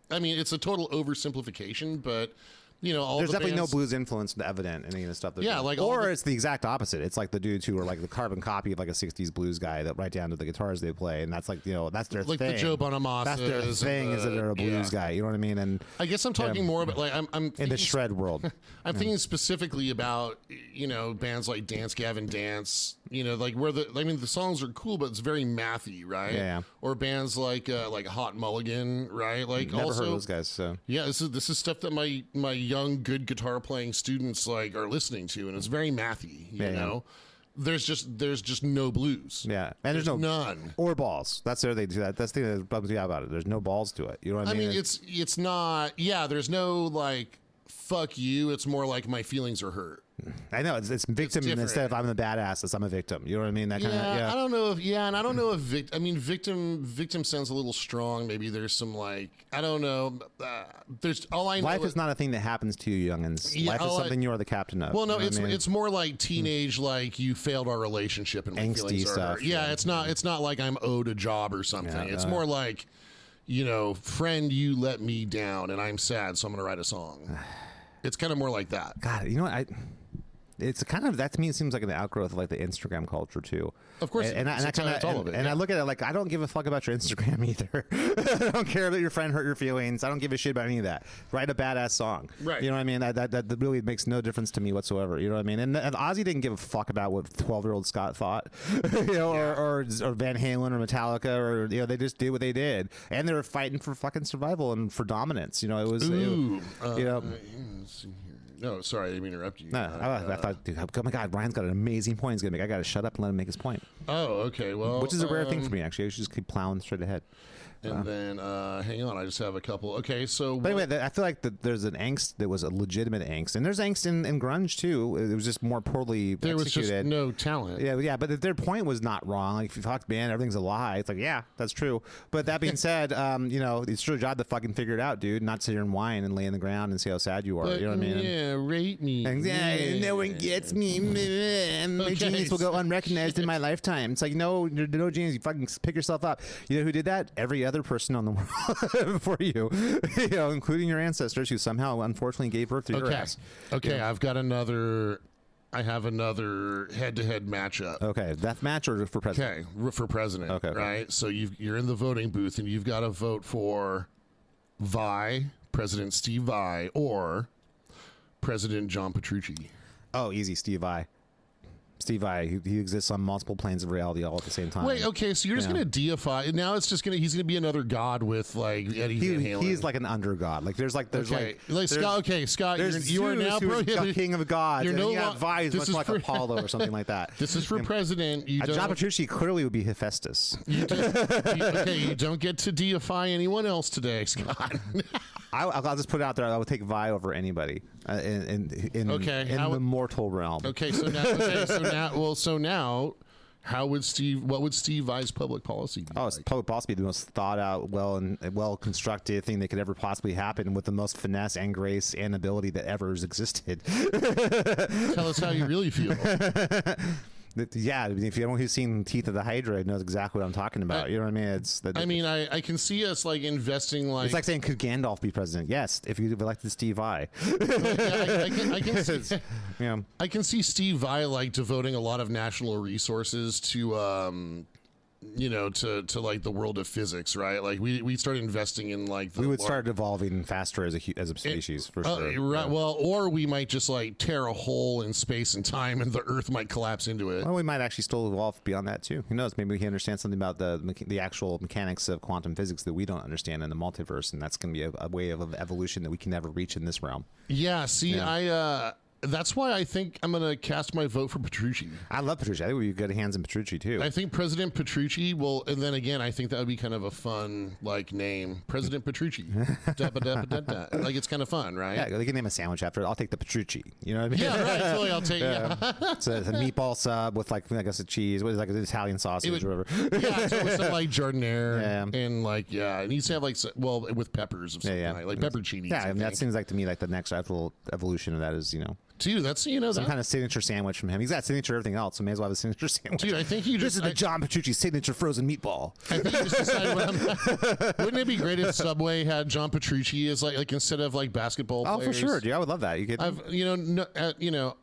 I mean, it's a total oversimplification, but you know, all there's the definitely bands, no blues influence evident in any of the stuff. Yeah, like all or the- it's the exact opposite. It's like the dudes who are like the carbon copy of like a '60s blues guy that right down to the guitars they play, and that's like, you know, that's their like thing. the Joe Bonamassa. That's their thing is that they're a blues guy. You know what I mean? And I guess I'm talking more about like I'm in the thinking shred world. I'm thinking specifically about, you know, bands like Dance Gavin Dance, you know, like where the songs are cool, but it's very mathy, right? Yeah. Or bands like Hot Mulligan, right? Like Never also, heard of those guys. So yeah, this is stuff that my young good guitar playing students like are listening to, and it's very mathy, you Yeah. know. There's just no blues. yeah, and there's no none. or balls. That's the other thing they do that. That's the thing that bums me out about it. There's no balls to it. You know what I I mean? mean, it's not. Yeah, there's no like fuck you. It's more like my feelings are hurt. I know it's victim different. instead of I'm the badass. It's I'm a victim. You know what I mean? That kind of Yeah, yeah. I don't know if and I don't know if victim sounds a little strong. Maybe there's some like I don't know. There's all I know. Life is not a thing that happens to you, youngins. Yeah, Life is all something you are the captain of. well, no, You know what I mean? it's more like teenage like you failed our relationship and my Angsty feelings are stuff, hurt. Yeah, yeah. it's not like I'm owed a job or something. Yeah, It's more like, you know, friend, you let me down and I'm sad, so I'm gonna write a song. It's kind of more like that. God, you know what? it's kind of, that to me it seems like an outgrowth of like the Instagram culture too. Of course, and I kind of all of it. And I look at it like, I don't give a fuck about your Instagram either. I don't care that your friend hurt your feelings. I don't give a shit about any of that. Write a badass song. Right. You know what I mean? That really makes no difference to me whatsoever. You know what I mean? And Ozzy didn't give a fuck about what 12-year-old Scott thought, you know, or Van Halen or Metallica, or you know, they just did what they did, and they were fighting for fucking survival and for dominance. You know, it was. You know. Let's see here. No, sorry, I didn't mean to interrupt you. No, I thought, dude, oh my God, Ryan's got an amazing point he's gonna make. I gotta shut up and let him make his point. Oh, okay. Well, which is a rare thing for me, actually. I should just keep plowing straight ahead. And then, hang on, I just have a couple. Okay, so. But anyway, I feel like there's an angst that was a legitimate angst, and there's angst in grunge too. It was just more poorly there executed. was just no talent. Yeah, but their point was not wrong. Like, if you talk band, everything's a lie. It's like, yeah, that's true. But that being said, you know, it's your job to fucking figure it out, dude. Not sit here and whine and lay in the ground and see how sad you are. But, you know what I mean? Yeah, rate me. And, yeah, no one gets me. My genius will go unrecognized in my lifetime. It's like, no genius. You fucking pick yourself up. You know who did that? Every other person on the world before you, you know, including your ancestors who somehow unfortunately gave birth to your ass. Okay, I've got another. I have another head-to-head matchup. Okay, death match or for president? Okay, for president. Okay. Right. So you're in the voting booth and you've got to vote for President Steve Vai, or President John Petrucci. Oh, easy, Steve Vai. Steve Vai, he exists on multiple planes of reality all at the same time. Wait, okay, so you're just going to deify. Now it's just he's going to be another god with like Eddie Van Halen. He's like an under god. Like there's Scott. Okay, Scott, you are now prohibited. King of gods. You're and no you have Vai is much like Apollo or something like that. This is for president. John Petrucci clearly would be Hephaestus. You don't get to deify anyone else today, Scott. I'll just put it out there. I would take Vai over anybody in the mortal realm. Okay, so now, what would Steve Vai's public policy be? Oh, like? Public policy be the most thought out, well constructed thing that could ever possibly happen, with the most finesse and grace and ability that ever has existed. Tell us how you really feel. Yeah, if anyone who's seen Teeth of the Hydra knows exactly what I'm talking about. You know what I mean? I can see us like investing like. It's like saying, could Gandalf be president? Yes, if you elected Steve Vai. I can see. Yeah. I can see Steve Vai like devoting a lot of national resources to to like the world of physics, right? Like we start investing in like we would start evolving faster as a species for sure. Right. Yeah. Well, or we might just like tear a hole in space and time, and the Earth might collapse into it. Well, we might actually still evolve beyond that too. Who knows? Maybe we can understand something about the actual mechanics of quantum physics that we don't understand in the multiverse, and that's going to be a way of evolution that we can never reach in this realm. Yeah. See, that's why I think I'm going to cast my vote for Petrucci. I love Petrucci. I think we'd be good hands in Petrucci too. I think President Petrucci will, and then again, I think that would be kind of a fun like name, President Petrucci. Like it's kind of fun, right? Yeah, they can name a sandwich after it. I'll take the Petrucci. You know what I mean? Yeah, right. Totally, I'll take. Yeah. It's a meatball sub with like, I guess, a cheese. What is it, like an Italian sausage or whatever? Yeah, so with some like jardiniere and like it needs to have like with peppers of something like pepperoncini. Yeah, I mean, that seems like to me like the next evolution of that is Dude, that's some kind of signature sandwich from him. He's got signature everything else, so may as well have a signature sandwich. Dude, I think this is the John Petrucci signature frozen meatball. I think you just decided wouldn't it be great if Subway had John Petrucci as like instead of like basketball players? Oh, for sure, dude. I would love that. You could,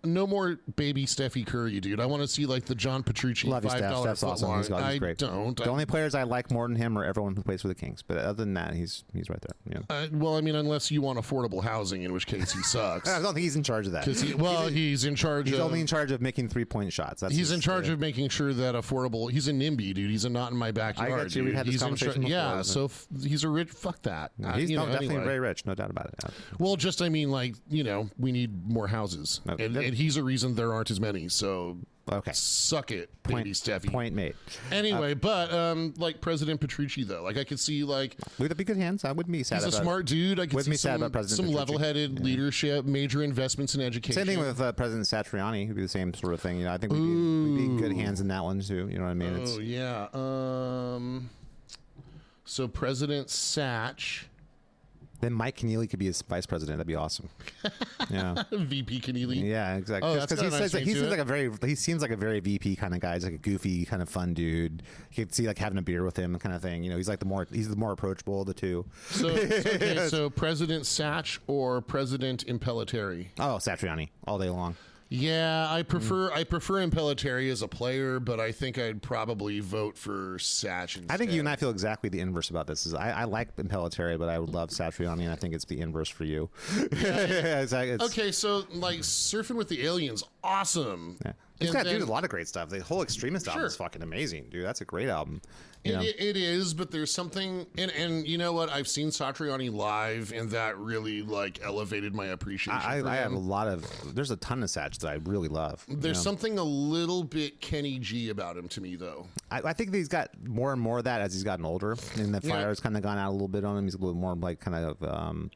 no more baby Steffi Curry, dude. I want to see like the John Petrucci $5 Steph's awesome. He's great. The only players I like more than him are everyone who plays for the Kings. But other than that, he's right there. Yeah. Well, I mean, unless you want affordable housing, in which case he sucks. I don't think he's in charge of that. He's in charge. He's only in charge of making 3-point shots. He's in charge of making sure that affordable. He's a NIMBY, dude. He's a not in my backyard. I got you. We've had this conversation before. Yeah, so he's a rich. Fuck that. He's definitely very rich, no doubt about it. Well, just I mean, like we need more houses, and he's a reason there aren't as many. So. Okay. Suck it, baby Steffi. Point made. Anyway, but like President Petrucci, though, like I could see like would be good hands. I wouldn't be sad. He's a smart dude. I could see some level-headed leadership, major investments in education. Same thing with President Satriani. It'd be the same sort of thing. I think we'd be in good hands in that one too. You know what I mean? Oh yeah. So President Satch. Then Mike Keneally could be his vice president. That'd be awesome. Yeah, VP Keneally. Yeah, exactly. Because he seems like a very VP kind of guy. He's like a goofy kind of fun dude. You could see like having a beer with him, kind of thing. He's like he's the more approachable of the two. So President Satch or President Impellitteri? Oh, Satriani all day long. Yeah, I prefer Impellitteri as a player, but I think I'd probably vote for Satch instead. I think you and I feel exactly the inverse about this. Is I like Impellitteri, but I would love Satriani, and I think it's the inverse for you. Okay, so like Surfing with the Aliens, awesome. Yeah. It's got dude, a lot of great stuff. The whole Extremist album is fucking amazing, dude. That's a great album. It is, but there's something, and you know what? I've seen Satriani live, and that really like elevated my appreciation. I have a lot of. There's a ton of Satch that I really love. There's something a little bit Kenny G about him to me, though. I think that he's got more and more of that as he's gotten older, and the fire's kind of gone out a little bit on him. He's a little more like kind of.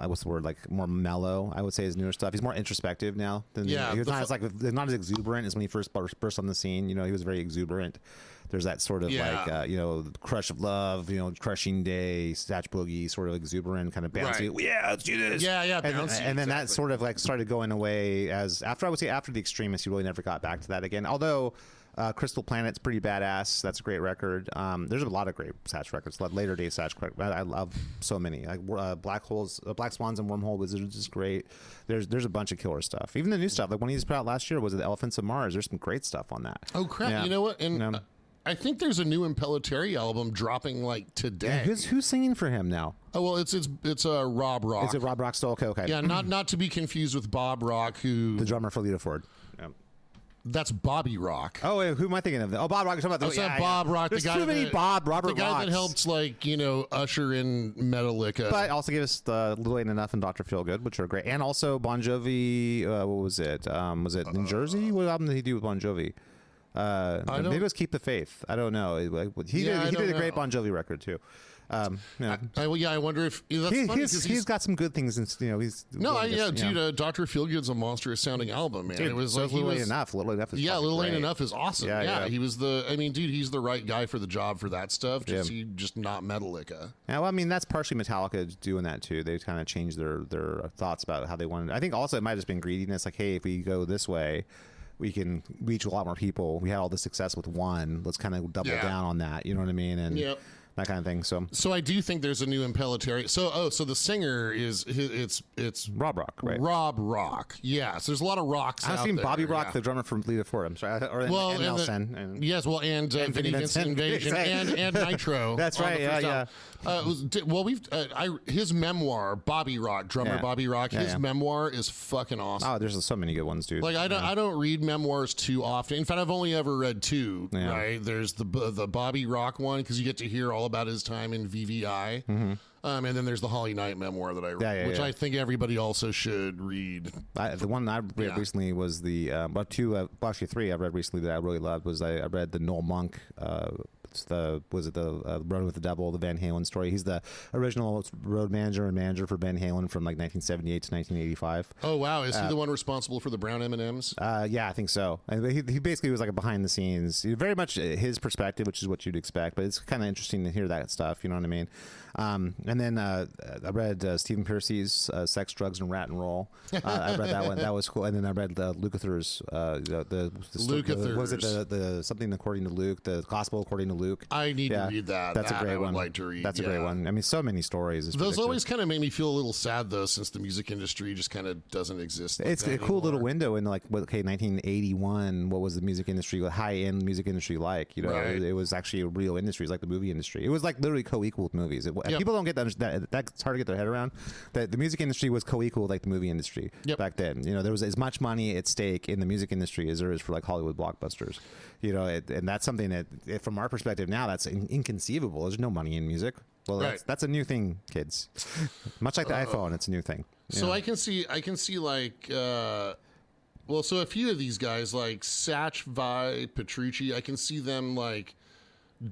What's the word? Like more mellow, I would say, his newer stuff. He's more introspective now. He's not as exuberant as when he first burst on the scene. You know, he was very exuberant. There's that sort of like crush of love, crushing day, Satch Boogie, sort of exuberant, kind of bouncy. Right. Yeah, let's do this. Yeah, bouncy. And then that sort of like started going away after the Extremists. He really never got back to that again. Although. Crystal Planet's pretty badass. That's a great record. There's a lot of great Satch records. Later day Satch. I love so many. Like Black Swans and Wormhole Wizards is great. There's a bunch of killer stuff. Even the new stuff. Like when he just put out last year, was it the Elephants of Mars? There's some great stuff on that. Oh crap! Yeah. You know what? And I think there's a new Impellitteri album dropping like today. Yeah, who's singing for him now? Oh well, it's Rob Rock. Is it Rob Rock still? Okay. Yeah, not to be confused with Bob Rock, who the drummer for Lita Ford. That's Bobby Rock. Oh, wait, who am I thinking of? Oh, Bob Rock. That's Bob Rock. There's too many Robert Rocks. The guy that helped, usher in Metallica. But also gave us the Little Ain't Enough and Dr. Feelgood, which are great. And also Bon Jovi. What was it? Was it New Jersey? What album did he do with Bon Jovi? Maybe it was Keep the Faith. I don't know. He did a great Bon Jovi record too. I wonder if that's funny because he's got some good things. Dude, Dr. Feelgood's a monstrous sounding album, man. Dude, it was Little Ain't Enough. Little Enough is Little Ain't Enough is awesome. Yeah, he was he's the right guy for the job for that stuff. Just not Metallica. Yeah, well, I mean that's partially Metallica doing that too. They kind of changed their thoughts about how they wanted. I think also it might have just been greediness. Like, hey, if we go this way, we can reach a lot more people. We had all the success with one. Let's kind of double down on that. You know what I mean? And that kind of thing. So I do think there's a new Impellitteri. So the singer is it's Rob Rock, right? Rob Rock. Yeah. So there's a lot of rocks. I've seen Bobby Rock, the drummer from Lita Ford. I'm sorry. And Nelson. And Vinnie Vincent Invasion and Nitro. That's right. Yeah. His memoir, Bobby Rock, drummer Bobby Rock. His memoir is fucking awesome. Oh, there's so many good ones, dude. Like I don't read memoirs too often. In fact, I've only ever read two. Yeah. Right? There's the Bobby Rock one because you get to hear all about his time in VVI. Mm-hmm. And then there's the Holly Knight memoir that I read, which I think everybody also should read. The one I read recently was actually three I read recently that I really loved was I read the Noel Monk. The Road with the Devil, the Van Halen story. He's the original road manager and manager for Van Halen from like 1978 to 1985. Oh wow, is he the one responsible for the brown M&Ms? Yeah, I think so. And he basically was like a behind the scenes, very much his perspective, which is what you'd expect. But it's kind of interesting to hear that stuff. You know what I mean? And then I read Stephen Pearcy's Sex, Drugs, and Rat and Roll. I read that one. That was cool. And then I read Lukather's Lukather's. Was it the something according to Luke, the Gospel according to Luke? I need to read that. That's a great one. I would like to read. That's a great one. I mean, so many stories. Those always kind of make me feel a little sad, though, since the music industry just kind of doesn't exist. It's a cool little window in 1981. What was the music industry, high end music industry like? You know, it was actually a real industry. It was like the movie industry. It was like literally co-equal with movies. People don't get that. That's hard to get their head around. That the music industry was co-equal with like the movie industry back then. You know, there was as much money at stake in the music industry as there is for like Hollywood blockbusters. You know, and that's something that, from our perspective now, that's inconceivable. There's no money in music. Well, that's a new thing, kids. Much like the iPhone, it's a new thing. So I can see like, so a few of these guys like Satch, Vai, Petrucci, I can see them like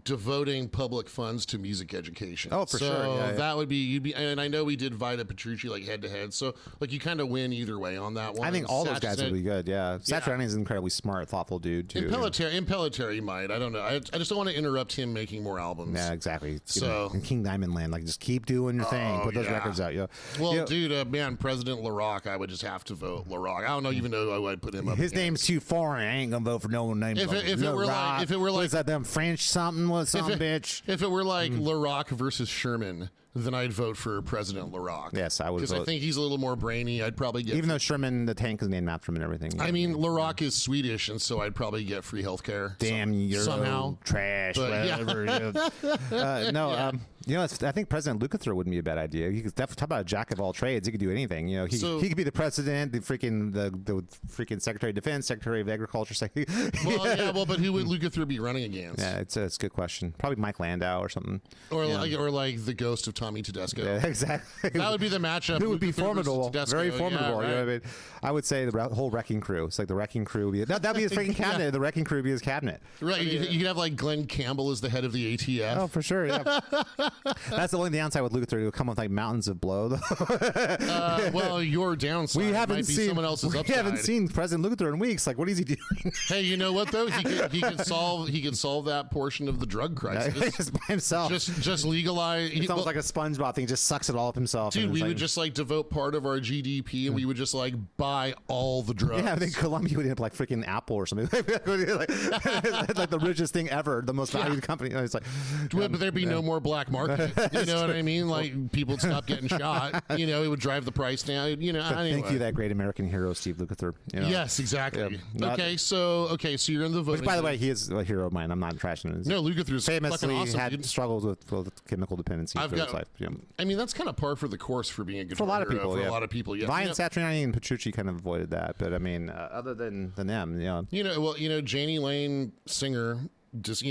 devoting public funds to music education. Oh, for sure. Yeah, that would be, and I know we did Vai to Petrucci like head to head. So like you kind of win either way on that one. I think all those guys would be good. Yeah. Satriani is an incredibly smart, thoughtful dude too. Impellitteri might. I don't know. I just don't want to interrupt him making more albums. Yeah, exactly. So in King Diamond Land, like just keep doing your thing. Put those records out. Well, dude, President LaRock, I would just have to vote LaRock. I don't know even know I'd put him up. His name's too foreign. I ain't gonna vote for no one named. If it were like what is that? Them French something. with some bitch. If it were like LaRock versus Sherman, then I'd vote for President LaRock. Yes, I would. Because I think he's a little more brainy. I'd probably get... Even though Sherman, the tank is named after him and everything. I mean, LaRock is Swedish, and so I'd probably get free health care. Damn, you're somehow. Trash, But, whatever. You know, I think President Lukather wouldn't be a bad idea. He could definitely talk about a jack of all trades. He could do anything. You know, he could be the president, the freaking Secretary of Defense, Secretary of Agriculture. But who would Lukather be running against? Yeah, it's a good question. Probably Mike Landau or something. Or like the ghost of Tommy Tedesco. Yeah, exactly. That would be the matchup. It would be Lukather formidable, versus very Tedesco. formidable. Yeah, You know what I mean? I would say the whole Wrecking Crew. It's like the Wrecking Crew would be that'd be his freaking cabinet. The Wrecking Crew would be his cabinet. Right. You could have like Glenn Campbell as the head of the ATF. Oh, for sure. Yeah. That's the only downside with Lukather. He'll come with like mountains of blow. Well, your downside might be someone else's upside. We haven't seen President Lukather in weeks. Like, what is he doing? Hey, you know what though? He can solve that portion of the drug crisis Just by himself. Just legalize. It's almost like a SpongeBob thing. He just sucks it all up himself. Dude, we would just like devote part of our GDP and we would just like buy all the drugs. Yeah, I think Colombia would end up like freaking Apple or something. like the richest thing ever, the most valued company. It's like, but there'd be no more black market. You know what I mean? Like people would stop getting shot. You know, it would drive the price down. You know, anyway. Thank you, that great American hero, Steve Lukather. You know? Yes, exactly. So you're in the voting. Which, by the way, he is a hero of mine. I'm not trashing him. No, Lukather's famously fucking awesome, had dude. struggles with chemical dependency for his life. Yeah. I mean, that's kind of par for the course for being a guitar For a lot of hero people, for yeah. a lot of people. Yeah, Vine, Satriani, and Petrucci kind of avoided that, but I mean, other than them, Janie Lane Singer. Just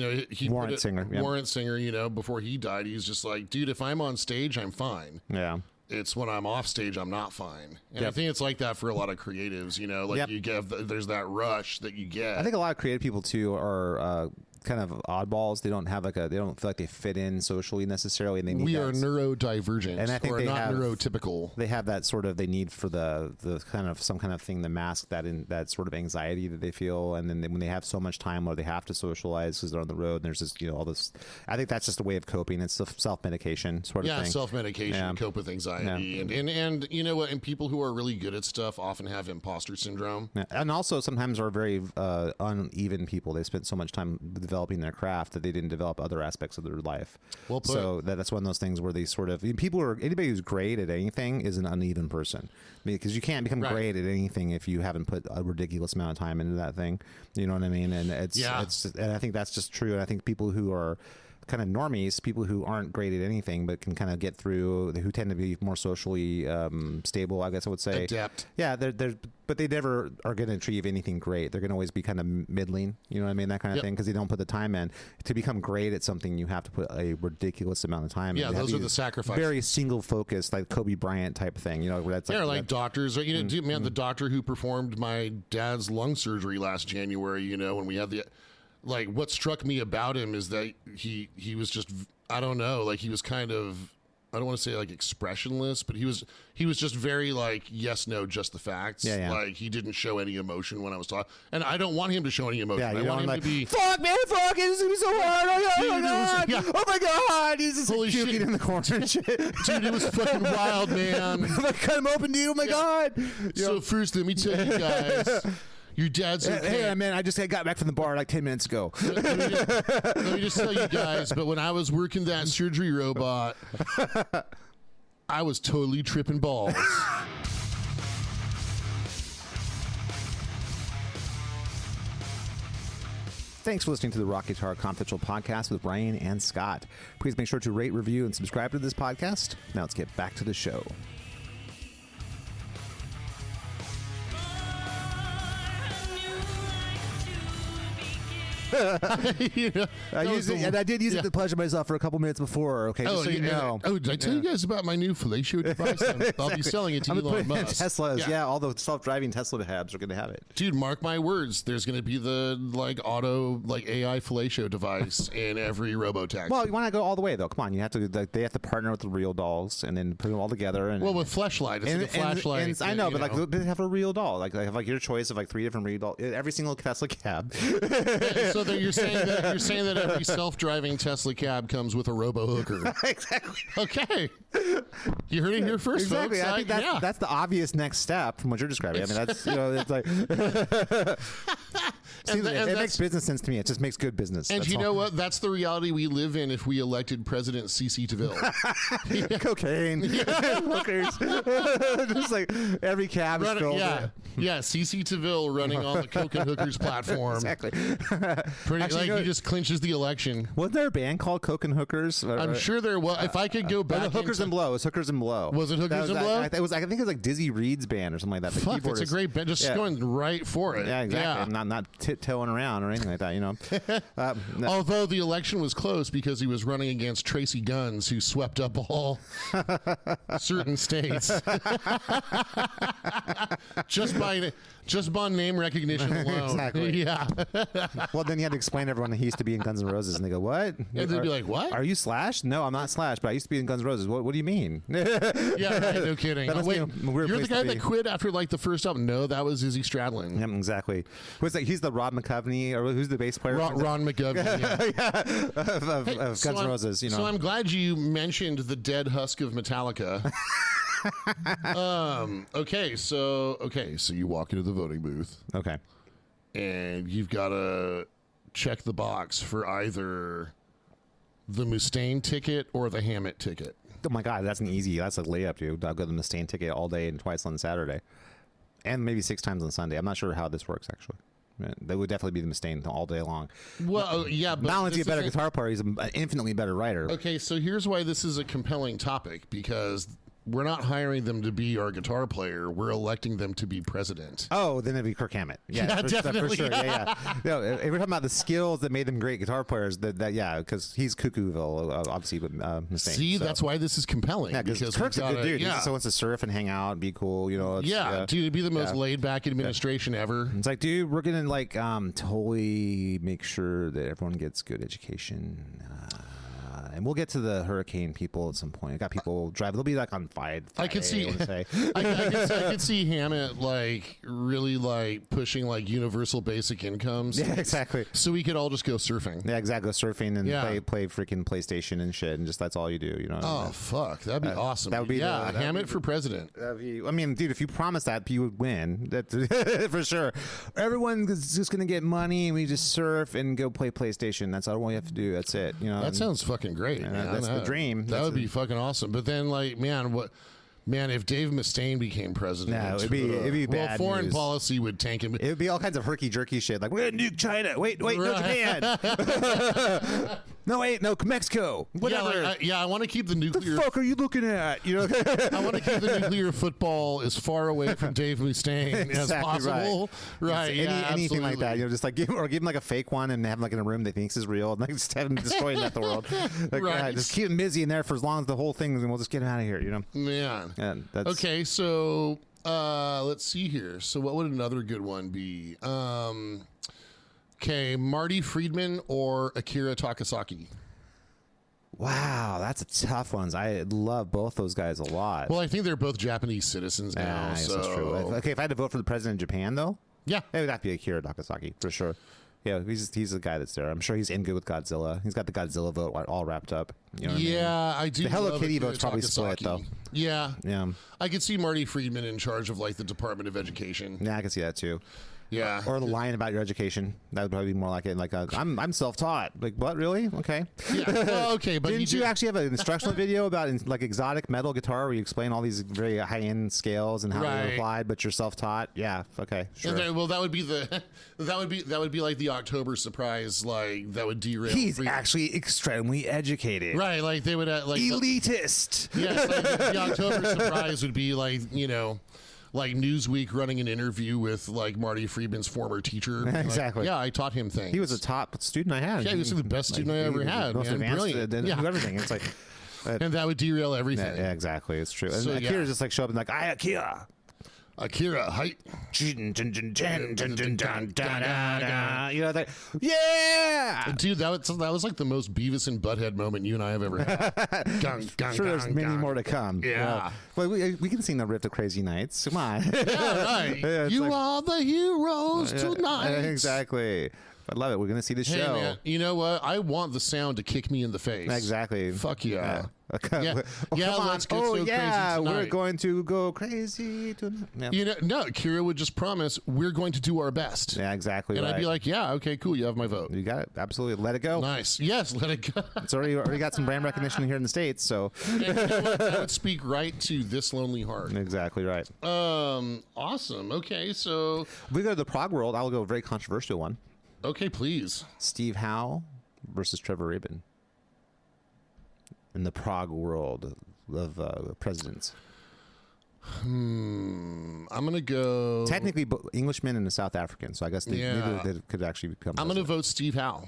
Warrant Singer, before he died, he's just like, dude, if I'm on stage, I'm fine. Yeah. It's when I'm off stage, I'm not fine. And I think it's like that for a lot of creatives, you get, there's that rush that you get. I think a lot of creative people too are kind of oddballs. They don't feel like they fit in socially necessarily, and they need we are neurodivergent, and I think or they not have, neurotypical. They have that sort of they need for the kind of some kind of thing to mask that sort of anxiety that they feel, and then when they have so much time where they have to socialize because they're on the road, and there's this all this. I think that's just a way of coping. It's self medication sort of thing. Yeah, self medication, cope with anxiety, and you know what? And people who are really good at stuff often have imposter syndrome, and also sometimes are very uneven people. They spent so much time developing their craft that they didn't develop other aspects of their life. Well put. So that's one of those things where they sort of anybody who's great at anything is an uneven person, because you can't become great at anything if you haven't put a ridiculous amount of time into that thing. You know what I mean? And and I think that's just true. And I think people who are kind of normies, people who aren't great at anything but can kind of get through, who tend to be more socially stable, I guess I would say. Adept. Yeah, but they never are going to achieve anything great. They're going to always be kind of middling, you know what I mean, that kind of thing, because they don't put the time in. To become great at something, you have to put a ridiculous amount of time in. Yeah, those are the sacrifices. Very single focused, like Kobe Bryant type thing, where that's like doctors, or dude, man, the doctor who performed my dad's lung surgery last January, when we had what struck me about him is that he was just, I don't know, like he was kind of, I don't want to say like expressionless, but he was just very like, yes, no, just the facts. Yeah. Like he didn't show any emotion when I was talking, and I don't want him to show any emotion. Yeah, I want him to be, fuck man, fuck, it's gonna be so hard. Oh my god, he's just holy puking shit in the corner and shit. Dude, it was fucking wild, man. I'm gonna cut him open, dude. Oh my god. So first, let me tell you guys. Your dad's okay. Hey, man, I got back from the bar like 10 minutes ago. Let me just tell you guys, but when I was working that surgery robot, I was totally tripping balls. Thanks for listening to the Rock Guitar Confidential Podcast with Ryan and Scott. Please make sure to rate, review, and subscribe to this podcast. Now let's get back to the show. I did use it to pleasure myself for a couple minutes before. Okay, just so you know. Did I tell you guys about my new fellatio device? I'll be selling it to Elon Musk. Teslas, yeah, all the self-driving Tesla habs are going to have it. Dude, mark my words. There's going to be the auto AI fellatio device in every robotaxi. Well, you want to go all the way though. Come on, you have to. They have to partner with the real dolls and then put them all together. And with Fleshlight, it's like a flashlight. I know, but they have a real doll. Like your choice of like 3 different real dolls. Every single Tesla cab. So you're saying that every self-driving Tesla cab comes with a robo hooker. Exactly. Okay. You heard it here first, exactly. folks. I think that's the obvious next step from what you're describing. I mean, that's it's like. See, it makes business sense to me. It just makes good business. And you know what? That's the reality we live in if we elected President CC DeVille. Cocaine, hookers, just like every cab is filled. Yeah, CC DeVille running on the Coke and Hookers platform. Exactly. Actually, he just clinches the election. Wasn't there a band called Coke and Hookers? I'm sure there was. If I could go back, Hookers and Blow. It was Hookers and Blow. Was it Hookers and Blow? I think it was like Dizzy Reed's band or something like that. Fuck, it's a great band. Just going right for it. Yeah, exactly. Yeah. Not tiptoeing around or anything like that. You know. No. Although the election was close because he was running against Tracy Guns, who swept up all certain states just by name recognition alone. Exactly. Yeah. Well, then you had to explain to everyone that he used to be in Guns N' Roses, and they go, "What?" And they'd be like, "What? Are you Slash?" No, I'm not Slash, but I used to be in Guns N' Roses. What do you mean? Yeah, right, no kidding. Wait, you're the guy that quit after like the first album? No, that was Izzy Stradlin. Yeah, exactly. Who's that? He's the Rob McCovney, or who's the bass player? Ron McGovney. Yeah. of Guns N' Roses. You know. So I'm glad you mentioned the dead husk of Metallica. Okay, so you walk into the voting booth. Okay. And you've got to check the box for either the Mustaine ticket or the Hammett ticket. Oh my God, that's a layup, dude. I'll go to the Mustaine ticket all day and twice on Saturday, and maybe 6 times on Sunday. I'm not sure how this works actually. That would definitely be the Mustaine all day long. Well, yeah, but not only is he a better guitar player, he's an infinitely better writer. Okay, so here's why this is a compelling topic, because we're not hiring them to be our guitar player. We're electing them to be president. Oh, then it'd be Kirk Hammett. Yeah, definitely. For sure. Yeah. No, if we're talking about the skills that made them great guitar players, because he's Cuckooville, obviously, but Mustaine. See, that's why this is compelling. Yeah, because Kirk's a good dude. Yeah. He just wants to surf and hang out and be cool. You know. Dude, it'd be the most laid back administration ever. It's like, dude, we're gonna totally make sure that everyone gets good education. And we'll get to the hurricane people at some point. I got people driving. They'll be like on Friday. I could see. I could see Hammett really pushing universal basic incomes. Yeah, exactly. So we could all just go surfing. Yeah, exactly. Go surfing and play freaking PlayStation and shit, and just that's all you do. You know. Oh fuck, that'd be awesome. That would be Hammett for president. I mean, dude, if you promise that, you would win. That for sure. Everyone's just gonna get money, and we just surf and go play PlayStation. That's all we have to do. That's it. You know. That sounds fucking great. That's the dream. That would be fucking awesome. But then, if Dave Mustaine became president, it'd be bad foreign news. Policy would tank him. It would be all kinds of herky jerky shit. Like, we're gonna nuke China. Wait, no, Japan. No, Mexico. Whatever. I want to keep the nuclear. The fuck are you looking at? You know, I want to keep the nuclear football as far away from Dave Mustaine as possible. Right. Anything like that. You know, just give him like a fake one and have him in a room they thinks is real, and just have him destroy the world. Right. Just keep him busy in there for as long as the whole thing, and we'll just get him out of here. You know. Man. Okay, so let's see here. So what would another good one be? Okay, Marty Friedman or Akira Takasaki? Wow, that's a tough one. I love both those guys a lot. Well, I think they're both Japanese citizens now. So that's true. Okay, if I had to vote for the president of Japan, though, it would have to be Akira Takasaki for sure. Yeah, he's the guy that's there. I'm sure he's in good with Godzilla. He's got the Godzilla vote all wrapped up. You know what I mean? I do. The Hello Kitty vote's probably split though. Yeah. I could see Marty Friedman in charge of the Department of Education. Yeah, I can see that too. Yeah. Or the line about your education. That would probably be more like it. I'm self-taught. Like, what, really? Okay. Yeah. Well, okay, but didn't you actually have an instructional video about exotic metal guitar where you explain all these very high-end scales and how they're applied, but you're self-taught? Yeah. Okay. Sure. Then, that would be like the October surprise. That would derail. He's actually extremely educated. Right. They would elitist. Yes. The October surprise would be Newsweek running an interview with Marty Friedman's former teacher. Exactly. I taught him things. He was a top student I had. Yeah, he was the best student I ever had. Most advanced, brilliant. Everything. It's like, and that would derail everything. Yeah, exactly. It's true. And Akira just show up and I Akira. Akira, height. You know, yeah, dude, that was the most Beavis and Butthead moment you and I have ever had. There's many more to come. Yeah. Well, we can sing the Rift of Crazy Nights. Come on. Yeah, right. You are the heroes tonight. Exactly. I love it. We're going to see the show. Man, you know what? I want the sound to kick me in the face. Exactly. Fuck yeah. Yeah, Come on. let's get so crazy we're tonight. going to go crazy tonight. Yeah. You know, no, Kira would just promise we're going to do our best. Yeah, exactly. And right. I'd be like, yeah, okay, cool, you have my vote. you got it. Absolutely. Let it go. Nice. Yes, let it go. It's already got some brand recognition here in the States. So And you know what? That would speak right to this lonely heart. exactly right. Awesome. Okay, so If we go to the prog world, I'll go a very controversial one. okay, please. Steve Howe versus Trevor Rabin in the prog world of presidents. I'm gonna go. Technically, Englishmen and a South African, so I guess maybe they could actually become. I'm gonna president. vote Steve Howe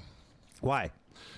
Why?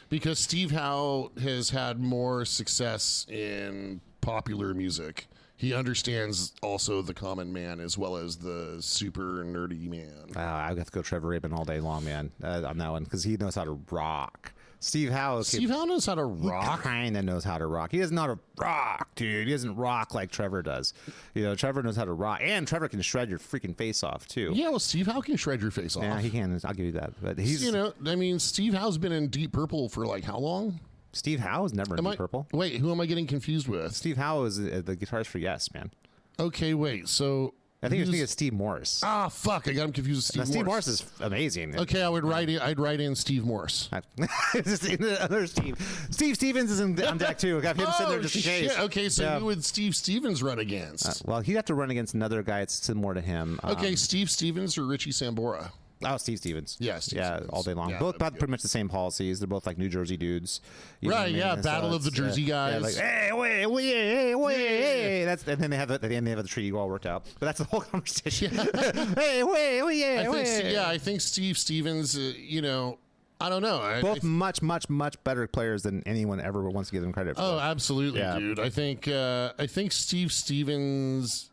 because Steve Howe has had more success in popular music. He understands also the common man as well as the super nerdy man. I have to go Trevor Rabin all day long, man, on that one because he knows how to rock. Steve Howe. Steve Howe knows how to rock. Kind of knows how to rock. He doesn't know how to rock, dude. He doesn't rock like Trevor does. You know, Trevor knows how to rock, and Trevor can shred your freaking face off too. Yeah, well, Steve Howe can shred your face off. Yeah, he can. I'll give you that. But he's You know, I mean, Steve Howe's been in Deep Purple for like how long? Steve Howe is never in Am Deep I, Purple. Wait, who am I getting confused with? Steve Howe is the guitarist for Yes, man. Okay, wait. So I think who's- it's Steve Morris. Ah, fuck! I got him confused with Steve Now, Morris. Steve Morris is amazing. Okay, I'd write in Steve Morris. It's just another Steve. Steve Stevens is on deck too. Got him sitting there just in case. shit. Okay, so Yeah. who would Steve Stevens run against? Well, he'd have to run against another guy that's similar to him. Okay, Steve Stevens or Richie Sambora? Oh, Steve Stevens. Yeah, Steve Stevens. all day long. Yeah, Both that'd be about pretty much the same policies. They're both like New Jersey dudes. You know Right, what I mean? yeah, And so Battle of the it's, Jersey yeah, guys. like, hey, wait. That's and then they have at the end they have the treaty all worked out. But that's the whole conversation. I think Steve Stevens. You know, I don't know. Both much better players than anyone ever wants to give them credit for. Oh, absolutely, Yeah. dude. I think Steve Stevens.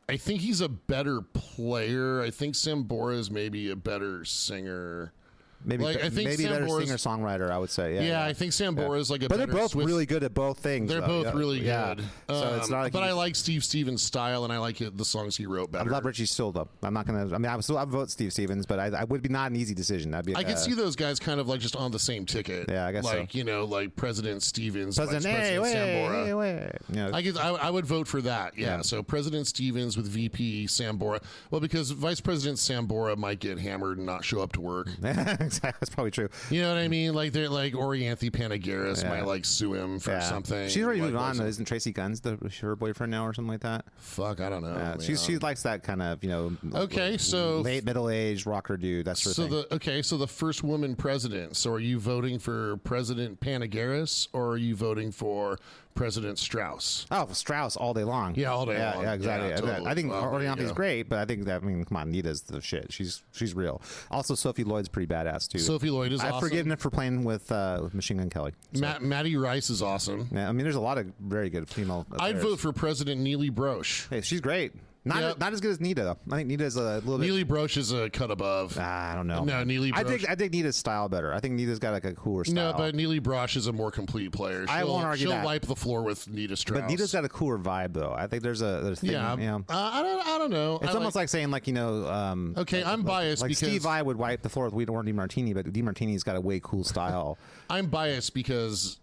I think he's a better player. I think Sambora is maybe a better singer. Maybe Like, I think maybe a better Sambora's- singer songwriter. I would say. Yeah, I think Sambora is like a But they're better both Swiss- really good at both things. They're though. both really Yeah. good. So it's not like but you- I like Steve Stevens' style, and I like the songs he wrote I better. love Richie still though. I'm not gonna. I mean, I would vote Steve Stevens, but I would be not an easy decision. That'd be. I could see those guys kind of like just on the same ticket. Yeah, I guess so. like you know, like President Stevens, President. Vice Hey, President Sambora. wait. You know, I would vote for that. Yeah. Yeah. So President Stevens with VP Sambora. Well, because Vice President Sambora might get hammered and not show up to work. exactly. That's probably true. You know what I mean? Like they're like Orianthe Panagiris Yeah. might like sue him for Yeah. something. She's already like, moved on. like, Isn't Tracy Gunn's her boyfriend now or something like that? Fuck, I don't know. man. She likes that kind of Okay, so- late middle aged rocker dude. That sort of thing. So the first woman president. So are you voting for President Panagiris or are you voting for President Strauss? Oh, Strauss all day long. Yeah, all day yeah, long. Yeah, exactly. Yeah, totally. I think Well, there you Orianthe's go. great, but I think that come on, Nita's the shit. She's real. Also, Sophie Lloyd's pretty badass too. Sophie Lloyd is I've awesome. forgiven her for playing with Machine Gun Kelly. So, Maddie Rice is awesome. yeah, I mean, there's a lot of very good female. I'd players. vote for President Neely Broche. Hey, she's great. Not Yep. not as good as Nita though. I think Nita's a little bit. Neely Broche is a cut above. I don't know. No, Neely I Broche. think Nita's style better. I think Nita's got like a cooler style. No, but Neely Broche is a more complete player. I won't argue she'll that. wipe the floor with Nita Strauss. But Nita's got a cooler vibe though. I think there's a thing. yeah. You know, I don't know. it's almost like saying like Okay, I'm biased like because Steve Vai would wipe the floor with Warren DiMartini, but DiMartini's got a way cool style. I'm biased because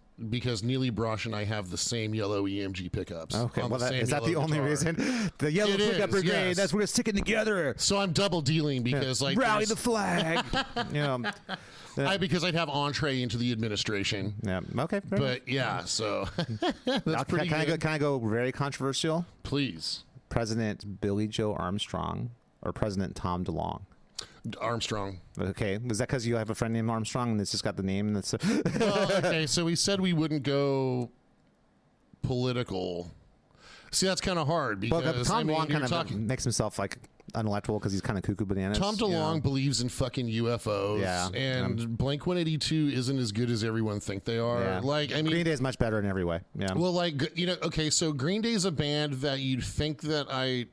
Neely Broche and I have the same yellow EMG pickups. Okay, on well, the same is that the yellow only guitar. reason? The Yellow It Pickup is, Brigade. yes. That's we're sticking together. So I'm double dealing because like Rally there's- the flag. you know. because I'd have entree into the administration. Yeah. Okay. fair enough. But yeah, so that's Now, pretty can good. I go very controversial? Please, President Billy Joe Armstrong or President Tom DeLonge? Armstrong. Okay, was that because you have a friend named Armstrong and it's just got the name and that's Well, okay, so we said we wouldn't go political. See, that's kind of hard because but Tom I mean, DeLonge you're kind of talking. makes himself like unelectable because he's kind of cuckoo bananas. Tom you know? DeLonge believes in fucking UFOs, Yeah, and Blink 182 isn't as good as everyone think they are. Yeah. Like, I mean, Green Day is much better in every way. Yeah. well, like you know, okay, so Green Day's a band that you'd think that I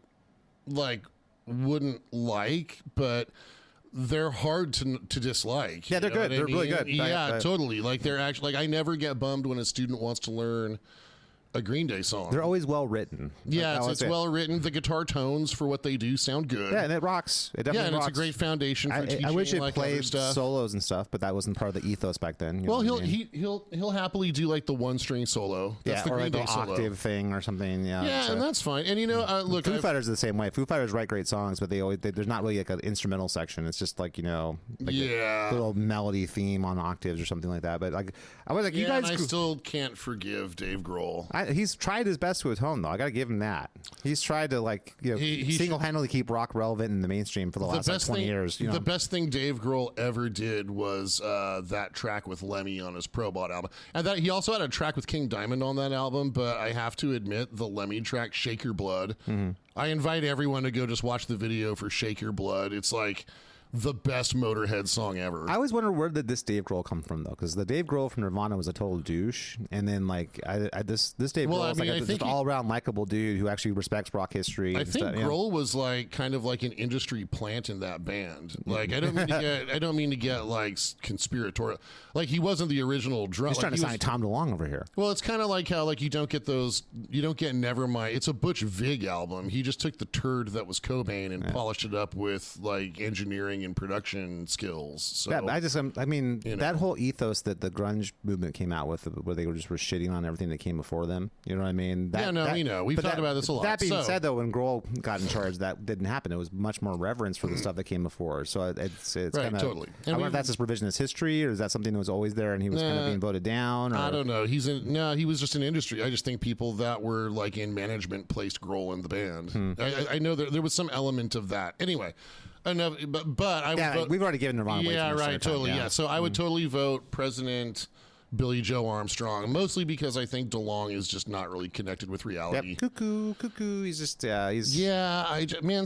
like wouldn't like, but they're hard to dislike. Yeah, you they're know good. what I They're really mean? good. Yeah, But- totally. Like they're actually like I never get bummed when a student wants to learn a Green Day song. They're always well written. Yeah, it's well written. The guitar tones for what they do sound good. Yeah, and it rocks. It definitely rocks. It's a great foundation for teaching. I wish it like played stuff. solos and stuff, but that wasn't part of the ethos back then. Well, he'll happily do like the one string solo. That's the or Green like Day the solo. octave thing or something. Yeah, and that's fine. And look, Foo Fighters are the same way. Foo Fighters write great songs, but there's not really like an instrumental section. It's just like a little melody theme on octaves or something like that. But like I was like, you guys. And I still can't forgive Dave Grohl. He's tried his best to atone, though. I got to give him that. He's tried to single-handedly keep rock relevant in the mainstream for the last 20 years. The best thing Dave Grohl ever did was that track with Lemmy on his Probot album, and that he also had a track with King Diamond on that album. But I have to admit, the Lemmy track, "Shake Your Blood," I invite everyone to go just watch the video for "Shake Your Blood." It's like the best Motorhead song ever. I always wonder, where did this Dave Grohl come from, though? Because the Dave Grohl from Nirvana was a total douche, and then like this Dave Grohl is like just all around likable dude who actually respects rock history. I think Grohl was like kind of like an industry plant in that band. Like I don't mean to get like conspiratorial. Like he wasn't the original drummer. He's trying to sign Tom DeLonge over here. Well, it's kind of like how like you don't get Nevermind. It's a Butch Vig album. He just took the turd that was Cobain and polished it up with like engineering and production skills. So yeah, that whole ethos that the grunge movement came out with, where they were shitting on everything that came before them. You know what I mean? We've talked about this a lot. That being said, though, when Grohl got in charge, that didn't happen. It was much more reverence for the stuff that came before. So it's right, kind of totally. I wonder if that's his revisionist history, or is that something that was always there and he was kind of being voted down? Or? I don't know. He was just in industry. I just think people that were like in management placed Grohl in the band. I know there was some element of that. Anyway. Enough, but I would vote, we've already given Nirvana. Yeah, right, totally. Yeah, so I would totally vote President Billy Joe Armstrong, mostly because I think DeLonge is just not really connected with reality. Yep. Cuckoo. He's just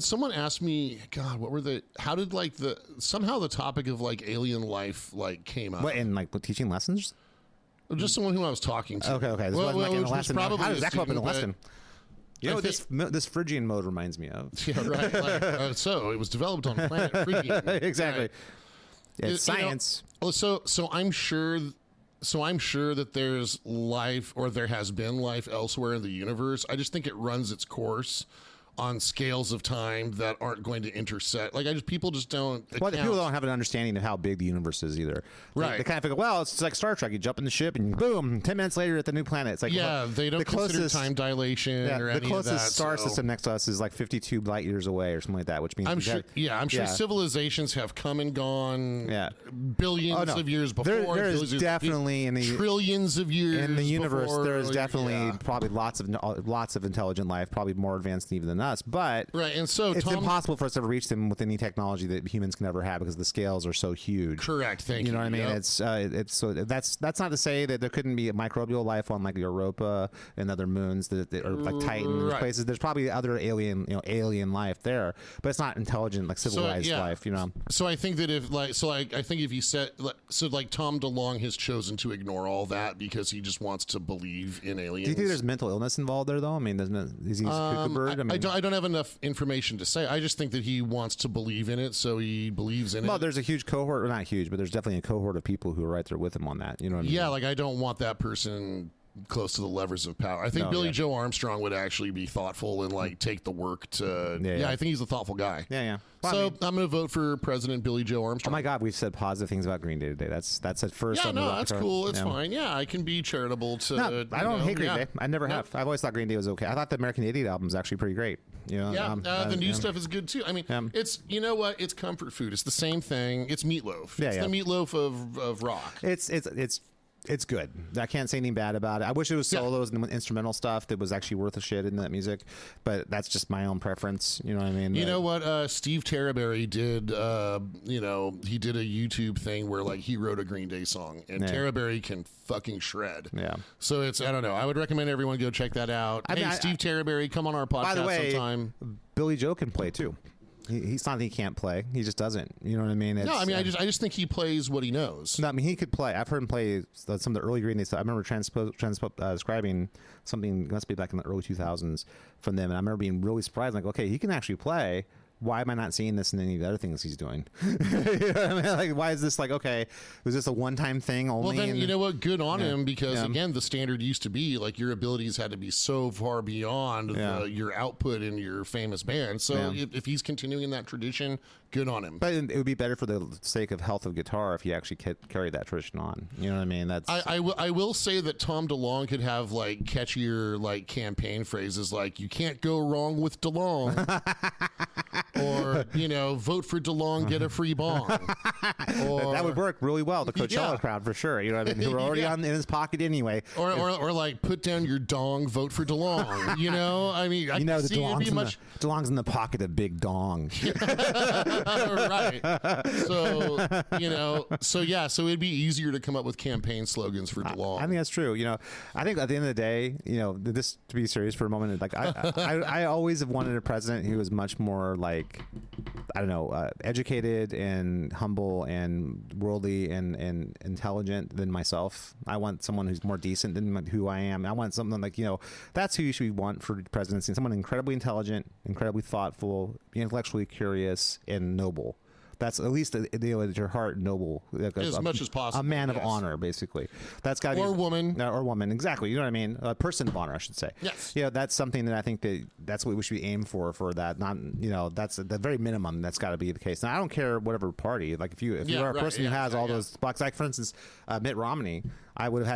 someone asked me, God, how did somehow the topic of like alien life like came up? What, in like teaching lessons? Just someone who I was talking to. Okay. This wasn't like in a lesson. How does that come up in a lesson? You know what this Phrygian mode reminds me of? Yeah, right. So it was developed on planet Phrygian. Exactly. Right. It's science. So I'm sure that there's life, or there has been life elsewhere in the universe. I just think it runs its course on scales of time that aren't going to intersect. Like people just don't. Well, people don't have an understanding of how big the universe is either. Right. They kind of figure, well, it's like Star Trek. You jump in the ship and boom, 10 minutes later at the new planet. It's like, they don't consider time dilation or any of that. The closest star system next to us is like 52 light years away or something like that, which means I'm sure civilizations have come and gone billions of years before. There is definitely in the trillions of years in the universe. Before, there is definitely probably lots of intelligent life, probably more advanced even than us, but and so it's impossible for us to reach them with any technology that humans can ever have because the scales are so huge. Correct. Thank you. You know what I mean? Yep. It's so that's not to say that there couldn't be a microbial life on like Europa and other moons that are like Titan and places. There's probably other alien life there, but it's not intelligent like civilized life. So I think that if you said Tom DeLonge has chosen to ignore all that because he just wants to believe in aliens. Do you think there's mental illness involved there though? I mean, is he a bird? I don't have enough information to say. I just think that he wants to believe in it, so he believes in it. Well, there's a huge cohort, or not huge, but there's definitely a cohort of people who are right there with him on that. You know what I mean? Yeah, like I don't want that person close to the levers of power. I think Billy Joe Armstrong would actually be thoughtful and like take the work to. Yeah, I think he's a thoughtful guy. Yeah. Well, so I'm going to vote for President Billy Joe Armstrong. Oh my God, we've said positive things about Green Day today. That's at first. Yeah, that's cool. It's fine. Yeah, I can be charitable to. No, I don't hate Green Day. I never have. I've always thought Green Day was okay. I thought the American Idiot album is actually pretty great. The new stuff is good too. I mean, it's it's comfort food. It's the same thing. It's meatloaf. It's the meatloaf of rock. It's good. I can't say anything bad about it. I wish it was solos and instrumental stuff that was actually worth a shit in that music, but that's just my own preference. You know what I mean? You know what? Steve Terraberry did. He did a YouTube thing where like he wrote a Green Day song, and Terraberry can fucking shred. Yeah. So I don't know. I would recommend everyone go check that out. Steve Terraberry, come on our podcast by the way, sometime. Billy Joe can play too. He's not that he can't play. He just doesn't. You know what I mean? I just think he plays what he knows. No, I mean, he could play. I've heard him play some of the early Green Day stuff. I remember transcribing something, must be back in the early 2000s from them, and I remember being really surprised. Like, okay, he can actually play. why am I not seeing this in any of the other things he's doing? You know what I mean? Like, why is this like, okay, was this a one-time thing only? Well, then, you know what? Good on Yeah. him, because, Yeah. again, the standard used to be, like, your abilities had to be so far beyond Yeah. your output in your famous band. So Yeah. if he's continuing that tradition, good on him. But it would be better for the sake of health of guitar if he actually carried that tradition on. You know what I mean? That's I will say that Tom DeLonge could have, like, catchier, like, campaign phrases like, you can't go wrong with DeLonge. Or, you know, vote for DeLonge, get a free bong. Or, that would work really well. The Coachella Yeah. crowd for sure. You know what I mean? Who are already Yeah. in his pocket anyway. or like, put down your dong, vote for DeLonge. You know, I mean, I You know, can the see it'd be much. DeLonge's in the pocket of Big Dong. Right. So, you know, so it'd be easier to come up with campaign slogans for DeLonge. I think that's true. You know, I think at the end of the day, you know, this to be serious for a moment, like I always have wanted a president who was much more like, I don't know, educated and humble and worldly and intelligent than myself. I want someone who's more decent than who I am. I want something like, you know, that's who you should want for presidency. Someone incredibly intelligent, incredibly thoughtful, intellectually curious, and noble. That's at least at your heart noble, like As much as possible, a man of yes. honor, basically. That's got Or woman. or woman, exactly. You know what I mean? A person of honor, I should say. Yes. Yeah, that's something that I think that's what we should aim for that. Not, you know, that's the very minimum. That's got to be the case. Now, I don't care whatever party. Like if you Yeah, are a right, person who yeah, has yeah, all yeah. those blocks, like for instance, Mitt Romney, I wouldn't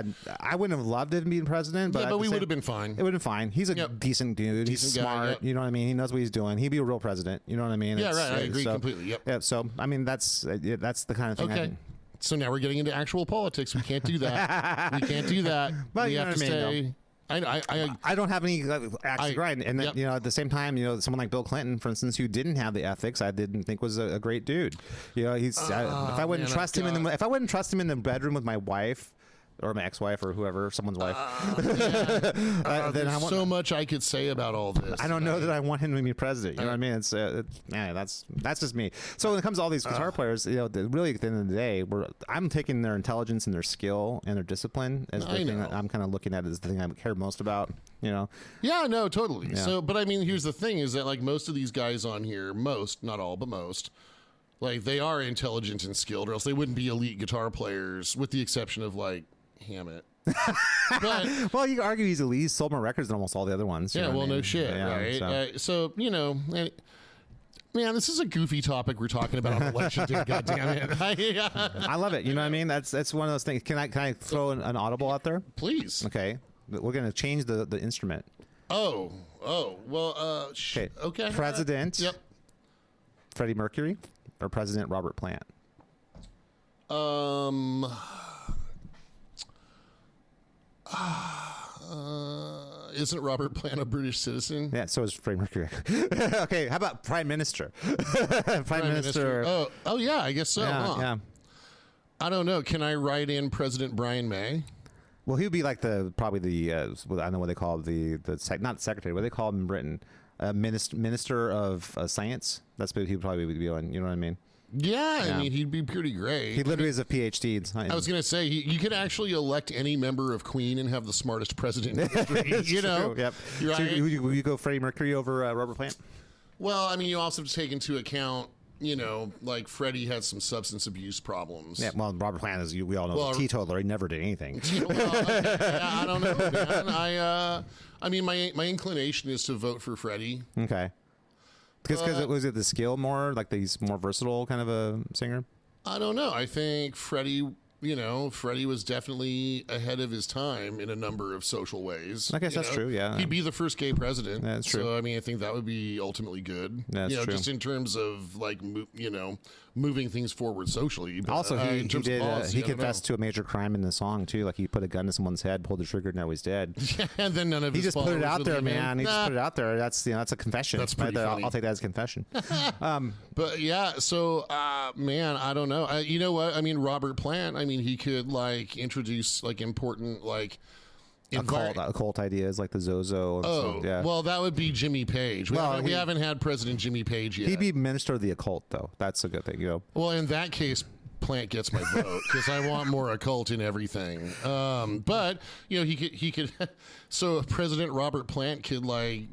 have loved him being president, but Yeah, at but the we same- would have been fine. It would have been fine. He's a Yep. decent dude. He's Decent guy, smart. yep. You know what I mean? He knows what he's doing. He'd be a real president. You know what I mean? Yeah, right. I agree completely. Yep. Yeah. So I mean, that's the kind of thing. Okay. So now we're getting into actual politics. We can't do that. We can't do that. But we you know have to what I mean, stay. I I don't have any axe to grind, and yep. you know, at the same time, you know, someone like Bill Clinton, for instance, who didn't have the ethics, I didn't think was a great dude. You know, if I wouldn't man, trust him if I wouldn't trust him in the bedroom with my wife or my ex-wife or whoever, someone's wife, then I there's want. so much I could say about all this. I don't know that I want him to be president. You know what I mean? It's that's just me. So when it comes to all these guitar players, you know, really at the end of the day, I'm taking their intelligence and their skill and their discipline as the I thing know. that I'm kind of looking at as the thing I care most about. You know, Yeah, no, totally. So, but I mean, here's the thing: is that like most of these guys on here, most, not all, but most, like they are intelligent and skilled, or else they wouldn't be elite guitar players, with the exception of like Hammett. But well, you could argue he's elite. He's sold more records than almost all the other ones. You yeah, know what well, I mean? no shit, Yeah, right? So you know, man, this is a goofy topic we're talking about on election day. God damn it! I love it. You know what I mean? That's one of those things. Can I throw an audible out there? Please. Okay, we're gonna change the instrument. Oh, well, okay. President. Yep. Freddie Mercury or President Robert Plant? Isn't Robert Plant a British citizen? Yeah, so is Freddie Mercury. Okay, how about Prime Minister? Prime Minister. Oh yeah, I guess so. yeah, huh? yeah. I don't know. Can I write in President Brian May? Well, he would be like probably the I don't know what they call not secretary. What do they call him in Britain? Minister of Science. That's what he would probably be doing. You know what I mean? Yeah, Yeah. I mean he'd be pretty great. He literally has a PhD in science. I was gonna say you could actually elect any member of Queen and have the smartest president in history. You know? Yep. You're So right. would you go Freddie Mercury over Robert Plant? Well, I mean, you also have to take into account, you know, like Freddie had some substance abuse problems. Yeah. Well, Robert Plant is we all know Well, a teetotaler. He never did anything. Well, okay, yeah, I don't know, man. I mean, my inclination is to vote for Freddie. Okay. Because was it the skill more like he's more versatile kind of a singer? I don't know. I think Freddie was definitely ahead of his time in a number of social ways. I guess that's true, yeah. He'd be the first gay president. That's true. So, I mean, I think that would be ultimately good. That's true. Just in terms of, like, moving things forward socially. But, Also, he in terms of policy, he I don't confessed to a major crime in the song too. Like he put a gun to someone's head, pulled the trigger, now he's dead. know. And then none of He his just put it followers out would there, leave him. man. He just Nah. put it out there. That's that's a confession. That's pretty Right there. funny. I'll take that as a confession. But yeah, so man, I don't know. You know what? I mean, Robert Plant. I mean, he could like introduce like important like Occult ideas like the Zozo. And Oh, stuff. Yeah. well, that would be Jimmy Page. We, Well, haven't, we he- haven't had President Jimmy Page yet. He'd be minister of the occult, though. That's a good thing, you know. Well, in that case, Plant gets my vote because I want more occult in everything. But you know, he could. So President Robert Plant could like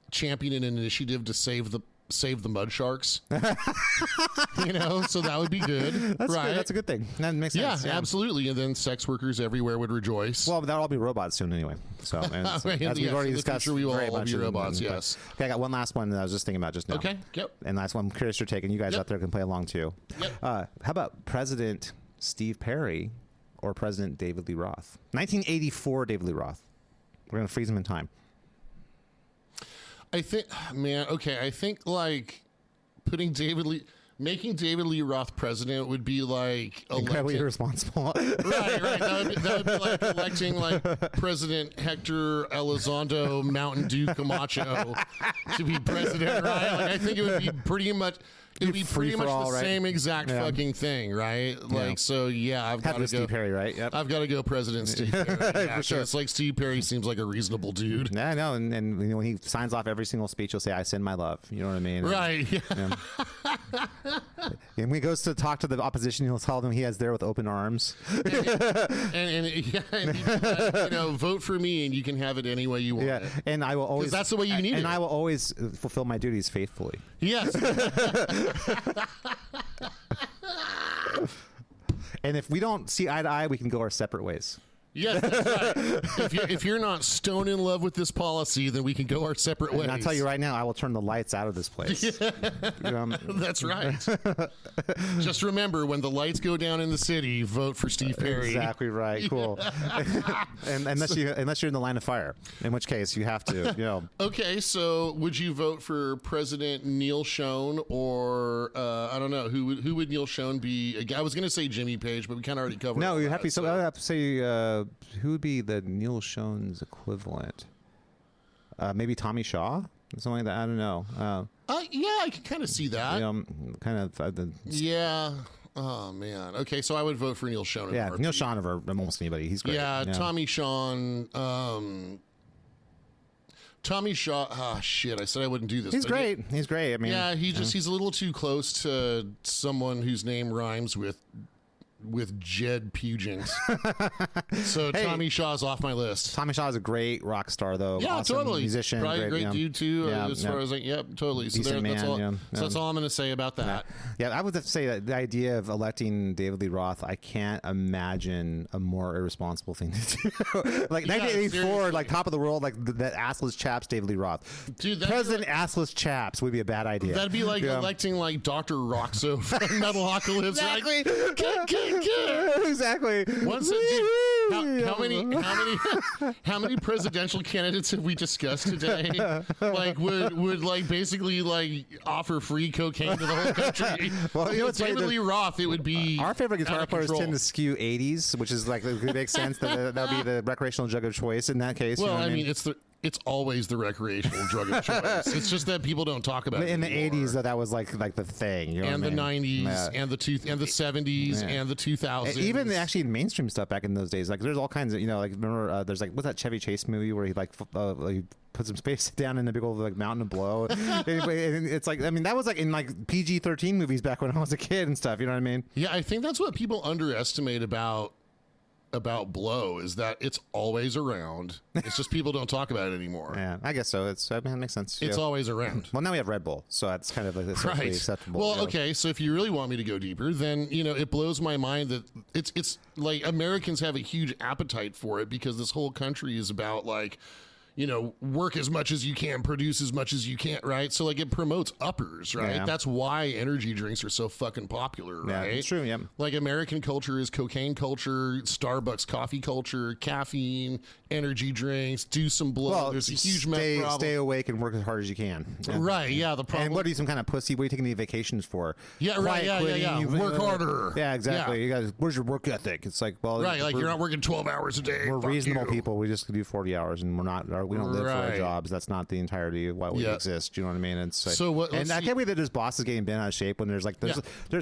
champion an initiative to save the save the mud sharks. So that would be good. That's right? good. That's a good thing. That makes sense. Yeah, absolutely. And then sex workers everywhere would rejoice. Well, that'll all be robots soon anyway. So, as we've already discussed, we will very all much be in- robots. Yes. Okay, I got one last one that I was just thinking about just now. Okay. Yep. And last one, I'm curious your take, and you guys Yep. out there can play along too. Yep. How about President Steve Perry or President David Lee Roth? 1984 David Lee Roth. We're going to freeze him in time. I think, man. Okay. I think like making David Lee Roth president would be like Incredibly irresponsible. right. That would be like electing like President Hector Elizondo Mountain Dew Camacho to be president, right? Like I think it would be pretty much. It would be pretty much the same exact fucking thing, right? Like, so yeah, I've got to go. Steve Perry, right? Yep. I've got to go President Steve Perry. Yeah, For sure. It's like Steve Perry seems like a reasonable dude. Yeah, I know. And when he signs off every single speech, he'll say, "I send my love." You know what I mean? Right. Yeah. And when he goes to talk to the opposition, he'll tell them he has there with open arms. And vote for me, and you can have it any way you want. Yeah, and I will always. That's the way you need and it. I will always fulfill my duties faithfully. Yes. And if we don't see eye to eye, we can go our separate ways. Yes, that's right. If you're not stone in love with this policy, then we can go our separate ways. And I'll tell you right now, I will turn the lights out of this place. That's right. Just remember, when the lights go down in the city, vote for Steve Perry. Exactly right. Cool. And unless you're in the line of fire, in which case you have to. Okay, so would you vote for President Neil Schon or I don't know who would Neil Schon be? I was going to say Jimmy Page, but we kind of already covered. No, all you that, have to. So I would have to say who would be the Neil Schon's equivalent? Maybe Tommy Shaw, something like that. I don't know. Yeah, I can kind of see that. Kind of. Yeah. Oh man. Okay, so I would vote for Neil Schon. Yeah, Neil Schon over almost anybody. He's great. Yeah, Tommy Shaw. Tommy Shaw. Ah, shit. I said I wouldn't do this. He's great. He's great. I mean, yeah, he's a little too close to someone whose name rhymes with Jed Pugent. So Hey. Tommy Shaw's off my list. Tommy Shaw is a great rock star, though. Yeah, Awesome totally. musician. Probably a great dude too. As far as like, yep, totally. So Decent that's man, all. yeah. So that's all I'm going to say about that. Yeah, I would have to say that the idea of electing David Lee Roth, I can't imagine a more irresponsible thing to do. Like 1984, seriously. like top of the world, like that assless chaps, David Lee Roth. Dude, President assless chaps would be a bad idea. That'd be like electing like Dr. Roxo from Metalocalypse. Exactly. Right? Exactly. Once how many presidential candidates have we discussed today? Like would like basically like offer free cocaine to the whole country? Well, what's funny, David Lee Roth, it would be our favorite guitar out of players control. tend to skew 80s, which is like it makes sense that that would be the recreational drug of choice in that case. Well, you know what I mean, it's always the recreational drug of choice. It's just that people don't talk about it in the anymore. 80s that was like the thing, you know and what the I mean? 90s and the 70s and the 2000s. Even actually mainstream stuff back in those days, like there's all kinds of like remember there's like what's that Chevy Chase movie where he like he put some space down in a big old like mountain of blow. And it's like, I mean, that was like in like PG-13 movies back when I was a kid and stuff. You know what I mean? Yeah, I think that's what people underestimate about blow is that it's always around. It's just people don't talk about it anymore. Yeah, I guess so. It makes sense. It's yeah. always around. Well, now we have Red Bull, so that's kind of like Right. acceptable. Well, you know? okay. So if you really want me to go deeper, then it blows my mind that it's like Americans have a huge appetite for it because this whole country is about like, work as much as you can, produce as much as you can, right? So like it promotes uppers, right? Yeah. That's why energy drinks are so fucking popular, Yeah, right? it's true. Yeah. Like American culture is cocaine culture, Starbucks coffee culture, caffeine, energy drinks, do some blow. Well, There's a huge meth problem. stay awake and work as hard as you can. Yeah. Right, yeah. The problem. And what are you, some kind of pussy? What are you taking the vacations for? Yeah, right, Quiet yeah. quitting, Work harder. Yeah, exactly. Yeah. You guys, where's your work ethic? It's like, well, Right, like we're- you're not working 12 hours a day. We're Fuck reasonable you. people. We just do 40 hours, and we don't live for our Right. jobs. That's not the entirety of why we Yeah. exist. You know what I mean? It's like, So what- And let's I see- can't believe that there's bosses getting bent out of shape when there's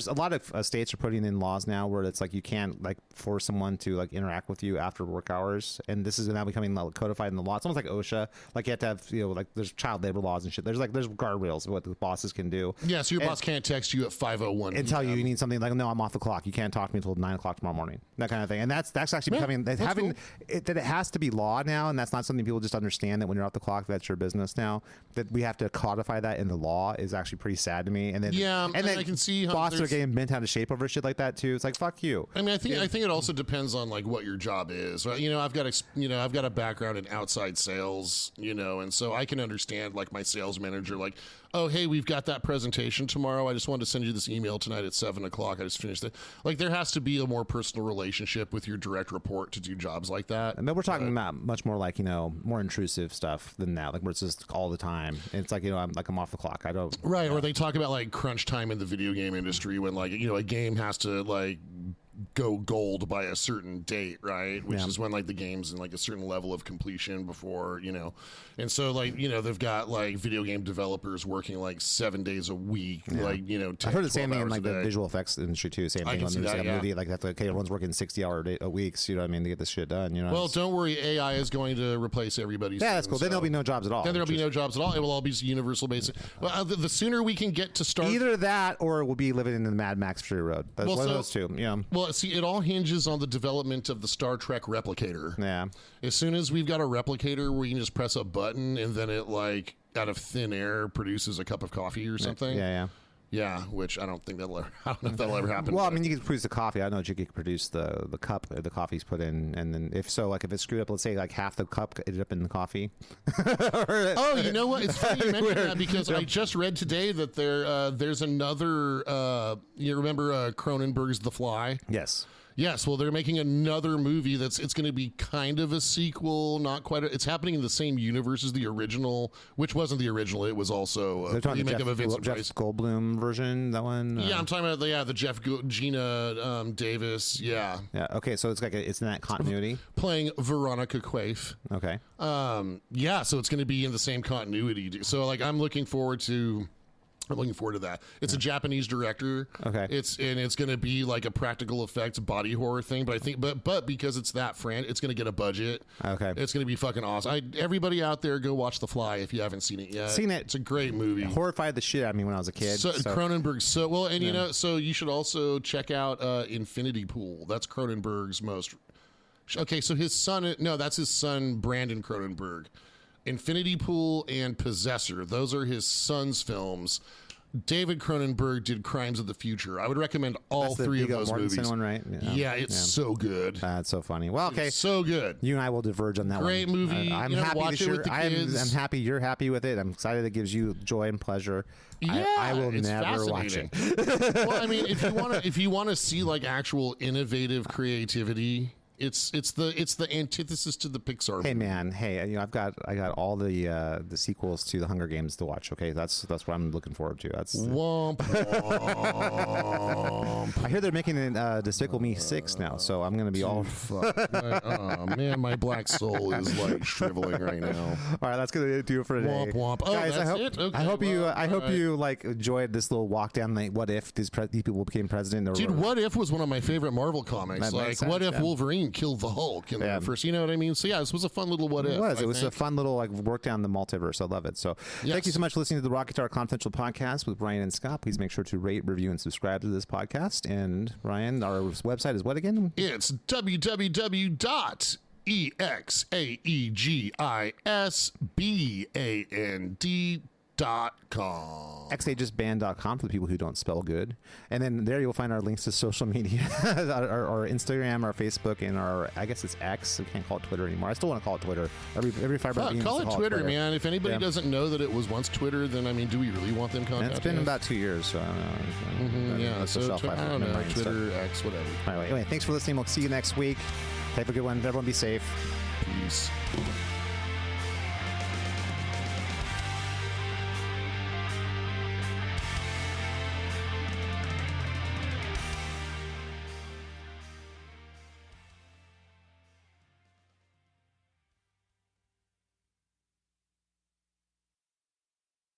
a lot of states are putting in laws now where it's like you can't like force someone to like interact with you after work hours, and this is now becoming codified in the law. It's almost like OSHA. Like you have to have like there's child labor laws and shit. There's guardrails of what the bosses can do. Yeah, so your boss can't text you at 5:01 And tell you need something like, no, I'm off the clock. You can't talk to me until 9 o'clock tomorrow morning. That kind of thing. And that's actually becoming that's that it has to be law now, and that's not something people just understand that when you're off the clock, that's your business now. That we have to codify that in the law is actually pretty sad to me. And then and then I can see how bosses are getting bent out of shape over shit like that too. It's like, fuck you. I mean, I think it also depends on like what your job is, right? You know, I've got a background in outside sales, you know, and so I can understand like my sales manager, like, oh, hey, we've got that presentation tomorrow. I just wanted to send you this email tonight at 7:00. I just finished it. Like, there has to be a more personal relationship with your direct report to do jobs like that. But we're talking about much more like, you know, more intrusive stuff than that. Like, where it's just all the time. And it's like, you know, I'm off the clock. I don't. Right. Or they talk about like crunch time in the video game industry when like, you know, a game has to like go gold by a certain date, right? Which is when like the game's in like a certain level of completion before, you know. And so like, you know, they've got like video game developers working like 7 days a week, like, you know, 10, I heard the same thing in like the the visual effects industry too. Same thing can when see there's that, like a movie like that. Okay, everyone's working 60-hour weeks. You know what I mean, to get this shit done. You know. Well, don't worry, AI is going to replace everybody's. Yeah, that's cool. Then there'll be no jobs at all. Then there'll be no jobs at all. It will all be universal basic. Well, the sooner we can get to start either that, or we'll be living in the Mad Max Fury Road. One of those two. Yeah. Well, see, it all hinges on the development of the Star Trek replicator. Yeah. As soon as we've got a replicator where you can just press a button and then it like out of thin air produces a cup of coffee or something. Yeah, which I don't think I don't know if that'll ever happen. Well, I mean, you can produce the coffee. I know you can produce the cup the coffee's put in, and then if so, like if it's screwed up, let's say like half the cup ended up in the coffee. Oh, you know what? It's funny you mentioned that because I just read today that there's another. You remember Cronenberg's The Fly? Yes. Yes, well, they're making another movie it's going to be kind of a sequel, not quite. It's happening in the same universe as the original, which wasn't the original. It was also a remake of a Vincent Price. Goldblum version, that one? Yeah, I'm talking about the Jeff Gina Davis. Yeah. Yeah. Okay, so it's like it's in that continuity. Playing Veronica Quaife. Okay. Yeah, so it's going to be in the same continuity. So like I'm looking forward to that. It's a Japanese director. Okay. It's going to be like a practical effects body horror thing, but I think but because it's that it's going to get a budget. Okay. It's going to be fucking awesome. Everybody out there, go watch The Fly if you haven't seen it yet. Seen it. It's a great movie. Horrified the shit out of me when I was a kid. So Cronenberg. You know, so you should also check out Infinity Pool. That's Cronenberg's most. Okay, so his son. No, that's his son Brandon Cronenberg. Infinity Pool and Possessor. Those are his son's films. David Cronenberg did Crimes of the Future. I would recommend all three of those movies. One, right? Yeah, it's so good. That's so funny. Well, okay, it's so good. You and I will diverge on that Great one. movie. I'm happy happy with the kids. I'm happy you're happy with it. I'm excited it gives you joy and pleasure. Yeah, I will never watch it. Well, I mean, if you want to see like actual innovative creativity. It's the antithesis to the Pixar. Hey man, you know I got all the sequels to the Hunger Games to watch. Okay, that's what I'm looking forward to. That's womp womp. I hear they're making Despicable Me 6 now, so I'm gonna be all. Oh man, my black soul is like shriveling right now. All right, that's gonna do it for today. Womp womp. Oh, guys, that's it. Okay, I hope you like enjoyed this little walk down. Like, what if these people became president? Dude, What If was one of my favorite Marvel comics. Like, what if Wolverine killed the Hulk in the first, you know what I mean? So yeah, this was a fun little what if. It was a fun little like work down the multiverse. I love it. So thank you so much for listening to the Rocket Guitar Confidential podcast with Ryan and Scott. Please make sure to rate, review, and subscribe to this podcast. And Ryan, our website is what again? It's www.exagisband.com. xagisband.com for the people who don't spell good, and then there you'll find our links to social media, our Instagram, our Facebook, and our, I guess it's X. I can't call it Twitter anymore. I still want to call it Twitter. Every fiber. Call it Twitter, man. If anybody doesn't know that it was once Twitter, then I mean, do we really want them contacting? It's been about 2 years, so I don't know. Yeah, so I don't know. Twitter, X, whatever. Anyway, thanks for listening. We'll see you next week. Have a good one. Everyone be safe. Peace.